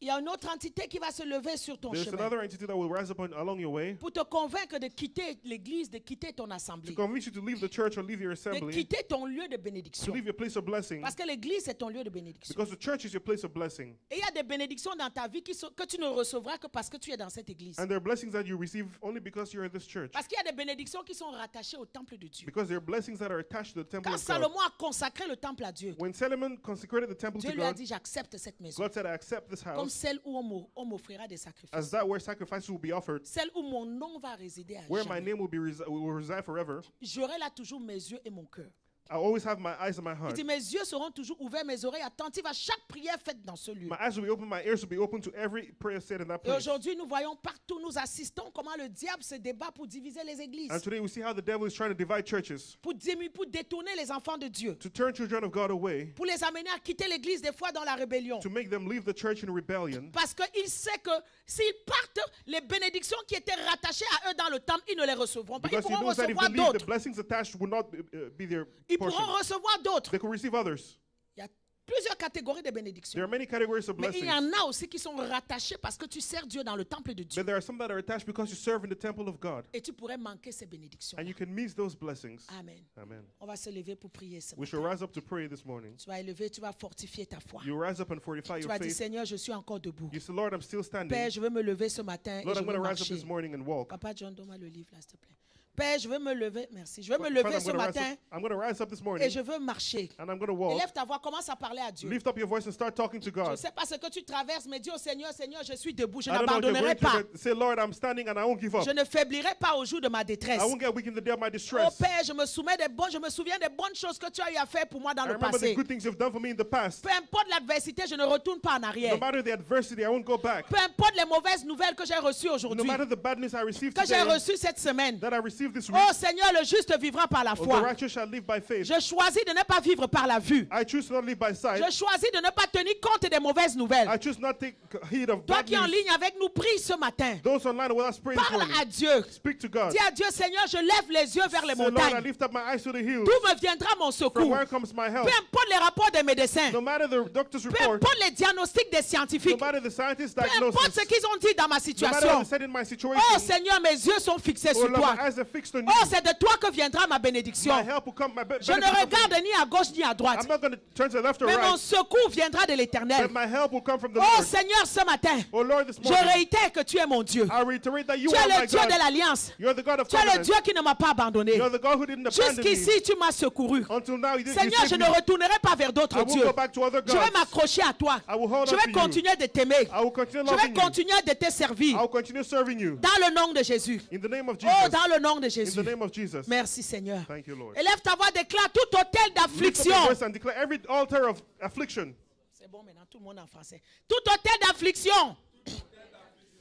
Il y a une autre entité qui va se lever sur ton There's chemin another entity that will rise up along your way pour te convaincre de quitter l'église, de quitter ton to assemblée, convince you to leave the church or leave your de assembly, quitter ton lieu de to bénédiction. leave your place of blessing, Parce que l'église, c'est ton lieu de bénédiction. because the church is your place of blessing. Et il y a des bénédictions dans ta vie que tu ne recevras que parce que tu es dans cette église. And there are blessings that you receive only because you're in this church. Parce qu'il y a des bénédictions qui sont rattachées au temple de Dieu. Because there are blessings that are attached to the temple Quand of God. Salomon a consacré le temple à Dieu, When Solomon consecrated the temple Dieu to lui a God, dit, j'accepte cette maison. God said, I accept this Comme house celle où on m'offrira des sacrifices. as that where sacrifices will be offered, Celle où mon nom va résider à where my jamais. name will reside forever. J'aurai là toujours mes yeux et mon cœur. I always have my eyes and my Il heart. dit, mes yeux seront toujours ouverts, mes oreilles attentives à chaque prière faite dans ce lieu. My eyes will be open, my ears will be open to every prayer said in that Et place. aujourd'hui, nous voyons partout, nous assistons comment le diable se débat pour diviser les églises, And today we see how the devil is trying to divide churches, pour détourner les enfants de Dieu, to turn children of God away, pour les amener à quitter l'église des fois dans la rébellion. to make them leave the church in rebellion. Parce qu'il sait que s'ils partent, les bénédictions qui étaient rattachées à eux dans le temple, ils ne les recevront pas. Ils Because he pourront knows that if recevoir they leave, the d'autres. blessings attached will not be their Ils portion. pourront recevoir d'autres. They could receive others. Il y a plusieurs catégories de There bénédictions. are many categories of Mais il blessings, y en a aussi qui sont rattachés parce que tu sers Dieu dans le temple de Dieu. but there are some that are attached because you serve in the temple of God. Et tu pourrais manquer ces bénédictions. And you can miss those blessings. Amen. Amen. On va se lever pour prier ce We shall matin. rise up to pray this morning. Tu vas élever, tu vas fortifier ta foi. You rise up and fortify Tu your vas dire, faith. Seigneur, je suis encore debout. You say, Lord, I'm still standing. Père, je veux me lever ce matin et Lord, je I'm veux going to rise up marcher. this morning and walk. Papa John, donne-moi le livre là, s'il te plaît. Père, je veux me lever. Merci. Je veux me lever ce matin I'm going to rise up this et morning je veux marcher. and I'm going to walk. Élève ta voix, commence à parler à Dieu. Lift up your voice and start talking to Je ne God. sais pas ce que tu traverses, mais dis au Seigneur, Seigneur, je suis debout, je I don't know what you're n'abandonnerai going pas. through, but say, Lord, I'm standing and I won't give up. Je ne faiblirai pas au jour de ma détresse. I won't get weak in the day of my Oh distress. Père, je me souviens des bonnes choses que tu as eu à faire pour moi dans I le remember the passé. good things you've done for me in the past. Peu importe l'adversité, je ne retourne pas en arrière. No matter the adversity, I won't go back. Peu importe les mauvaises nouvelles que j'ai reçues No aujourd'hui, matter the bad news I received que j'ai today, reçues cette semaine. that I received this week, Oh Seigneur, le juste vivra par la the foi. righteous shall live by faith. Je choisis de ne pas vivre par la vue. I choose to not live by sight. Je choisis de ne pas tenir compte des mauvaises nouvelles. I choose not to take heed of Toi bad qui es en news. ligne avec nous, prie ce matin. Those online will us pray this Parle morning. à Dieu. Speak to God. Dis à Dieu, Seigneur, je lève les yeux vers les Say, Lord, I montagnes. lift up my eyes to the hills. D'où me viendra mon From secours? where comes my help? Peu importe les rapports des médecins. No matter the doctor's Peu report, importe les diagnostics des no scientifiques. matter the scientist's Peu importe diagnosis, ce qu'ils ont dit dans ma no matter what situation. they said in my Oh situation, Seigneur, mes yeux sont fixés oh sur Lord, toi. my eyes are fixed on you. Oh, c'est de toi que viendra ma bénédiction. My help will come. My Je ne benefit will come. regarde ni à gauche ni à droite. I'm not going to turn to the left or Mais mon right, secours viendra de l'Éternel. but my help will come from the Oh Lord. Seigneur, ce matin, Oh Lord, this je morning, réitère que tu es mon Dieu. I reiterate that you Tu are es my le Dieu God. de l'Alliance. You're the God of Tu es le covenant. Dieu qui ne m'a pas abandonné. You're the God who didn't abandon me. Jusqu'ici, tu m'as secouru. Until now, you didn't Seigneur, je save ne me. retournerai pas vers I d'autres won't dieux. go back to other Je vais gods. m'accrocher à toi. I will hold Je on vais to you. continuer de t'aimer. I will continue Je vais loving you. continuer de te servir. I will continue serving you. Dans le nom de Jésus. In the name of Oh, Jesus. dans le nom de In Jésus. the name of Jesus. Merci Seigneur. Thank you, Lord. Élève ta voix, déclare tout hôtel Lift up your d'affliction. voice and declare every altar of affliction. C'est bon maintenant, tout le monde en français. Tout hôtel d'affliction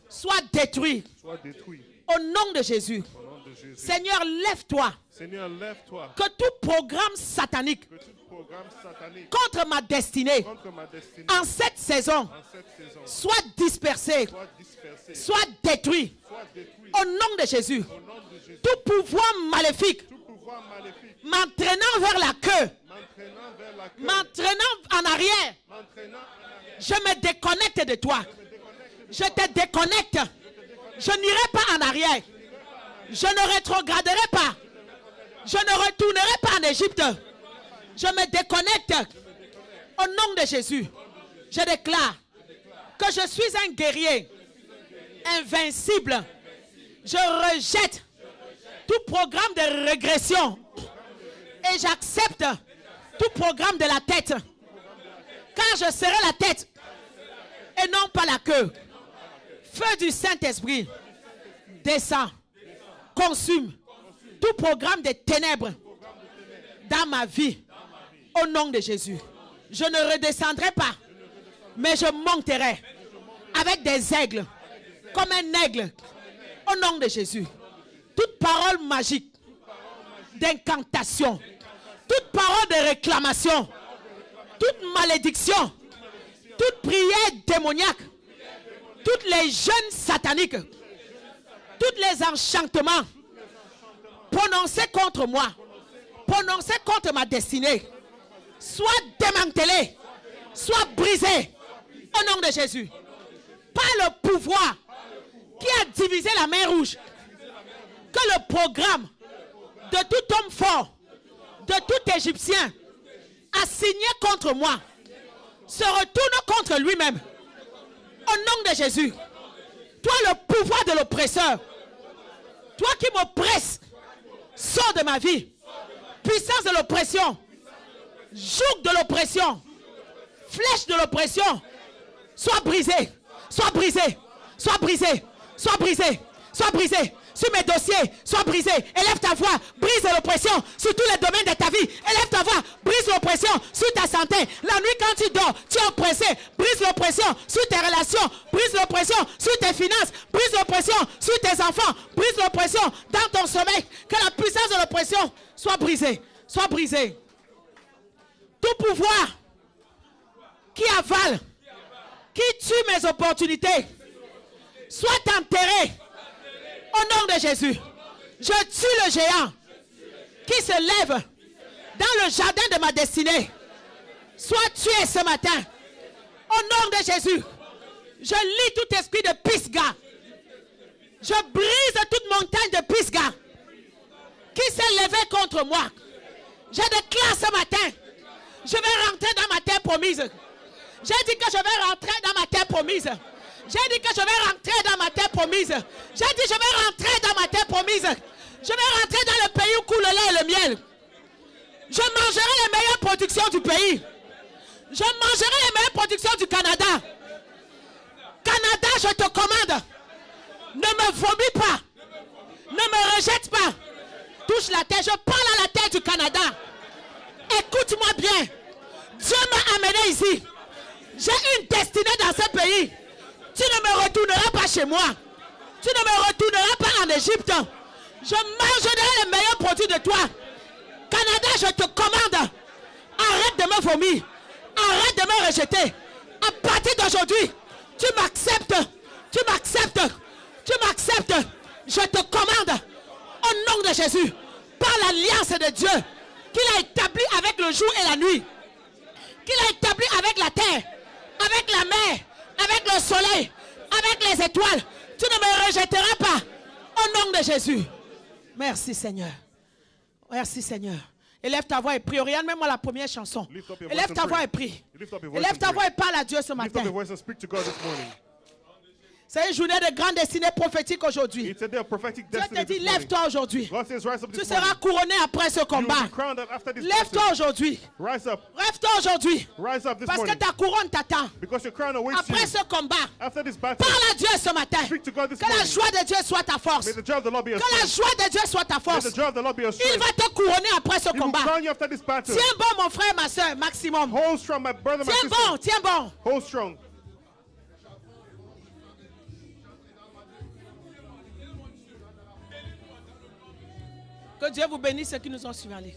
soit détruit Sois détruit. au nom de Jésus. Au nom de Jésus. Seigneur, lève-toi. Seigneur, lève-toi. Que tout programme satanique Que tout programme satanique contre ma destinée contre ma destinée en cette saison en cette saison soit dispersé, soit dispersé, soit détruit soit détruit. au nom de Jésus. Au nom de Jésus. Tout pouvoir maléfique Tout pouvoir maléfique m'entraînant vers la queue, m'entraînant vers la queue, m'entraînant en arrière, m'entraînant en arrière. je me déconnecte de toi. Je te déconnecte. Je n'irai pas en arrière. Je ne rétrograderai pas. Je ne retournerai pas en Égypte. Je me déconnecte. Au nom de Jésus, je déclare que je suis un guerrier invincible. Je rejette tout programme de régression et j'accepte tout programme de la tête. Car je serai la tête et non pas la queue. Feu du Saint-Esprit descend, consume tout programme des ténèbres dans ma vie. Au nom de Jésus, je ne redescendrai pas, mais je monterai avec des aigles, comme un aigle. Au nom de Jésus, toute parole magique d'incantation, toute parole de réclamation, toute malédiction, toute prière démoniaque, toutes les jeûnes sataniques, tous les enchantements prononcés contre moi, prononcés contre ma destinée, soit démantelés, soit brisés au nom de Jésus. Par le pouvoir qui a divisé la mer Rouge, que le programme de tout homme fort, de tout Égyptien assigné contre moi se retourne contre lui-même. Au nom de Jésus, toi le pouvoir de l'oppresseur, toi qui m'oppresses, sors de ma vie. Puissance de l'oppression, joug de l'oppression, flèche de l'oppression, sois brisé, sois brisé, sois brisé, sois brisé, sois brisé. Sur mes dossiers, sois brisé. Élève ta voix, brise l'oppression sur tous les domaines de ta vie. Élève ta voix, brise l'oppression sur ta santé. La nuit quand tu dors, tu es oppressé. Brise l'oppression sur tes relations. Brise l'oppression sur tes finances. Brise l'oppression sur tes enfants. Brise l'oppression dans ton sommeil. Que la puissance de l'oppression soit brisée. Soit brisée. Tout pouvoir qui avale, qui tue mes opportunités, soit enterré. Au nom de Jésus, je tue le géant qui se lève dans le jardin de ma destinée. Sois tué ce matin. Au nom de Jésus, je lis tout esprit de Pisga. Je brise toute montagne de Pisga qui s'est levée contre moi. Je déclare ce matin, je vais rentrer dans ma terre promise. J'ai dit que je vais rentrer dans ma terre promise. J'ai dit que je vais rentrer dans ma terre promise. J'ai dit je vais rentrer dans ma terre promise. Je vais rentrer dans le pays où coule le lait et le miel. Je mangerai les meilleures productions du pays. Je mangerai les meilleures productions du Canada. Canada, je te commande. Ne me vomis pas. Ne me rejette pas. Touche la terre. Je parle à la terre du Canada. Écoute-moi bien. Dieu m'a amené ici. J'ai une destinée dans ce pays. Tu ne me retourneras pas chez moi. Tu ne me retourneras pas en Égypte. Je mangerai les meilleurs produits de toi. Canada, je te commande. Arrête de me vomir. Arrête de me rejeter. À partir d'aujourd'hui, tu m'acceptes. Tu m'acceptes. Tu m'acceptes. Je te commande. Au nom de Jésus. Par l'alliance de Dieu qu'il a établie avec le jour et la nuit. Qu'il a établi avec la terre, avec la mer, avec le soleil, avec les étoiles. Tu ne me rejetteras pas. Au nom de Jésus. Merci Seigneur. Merci Seigneur. Élève ta voix et prie. Regarde même moi la première chanson. Élève ta voix et prie. Élève ta voix et parle à Dieu ce matin. C'est une journée de grande destinée prophétique aujourd'hui. Dieu te dit, lève-toi aujourd'hui. Tu seras couronné après ce combat. Lève-toi aujourd'hui. Lève-toi aujourd'hui. Parce que ta couronne t'attend. Après ce combat, parle à Dieu ce matin. Que la joie de Dieu soit ta force. Que la joie de Dieu soit ta force. Il va te couronner après ce combat. Tiens bon mon frère, ma soeur, maximum. Tiens bon, tiens bon. Que Dieu vous bénisse ceux qui nous ont suivis en ligne.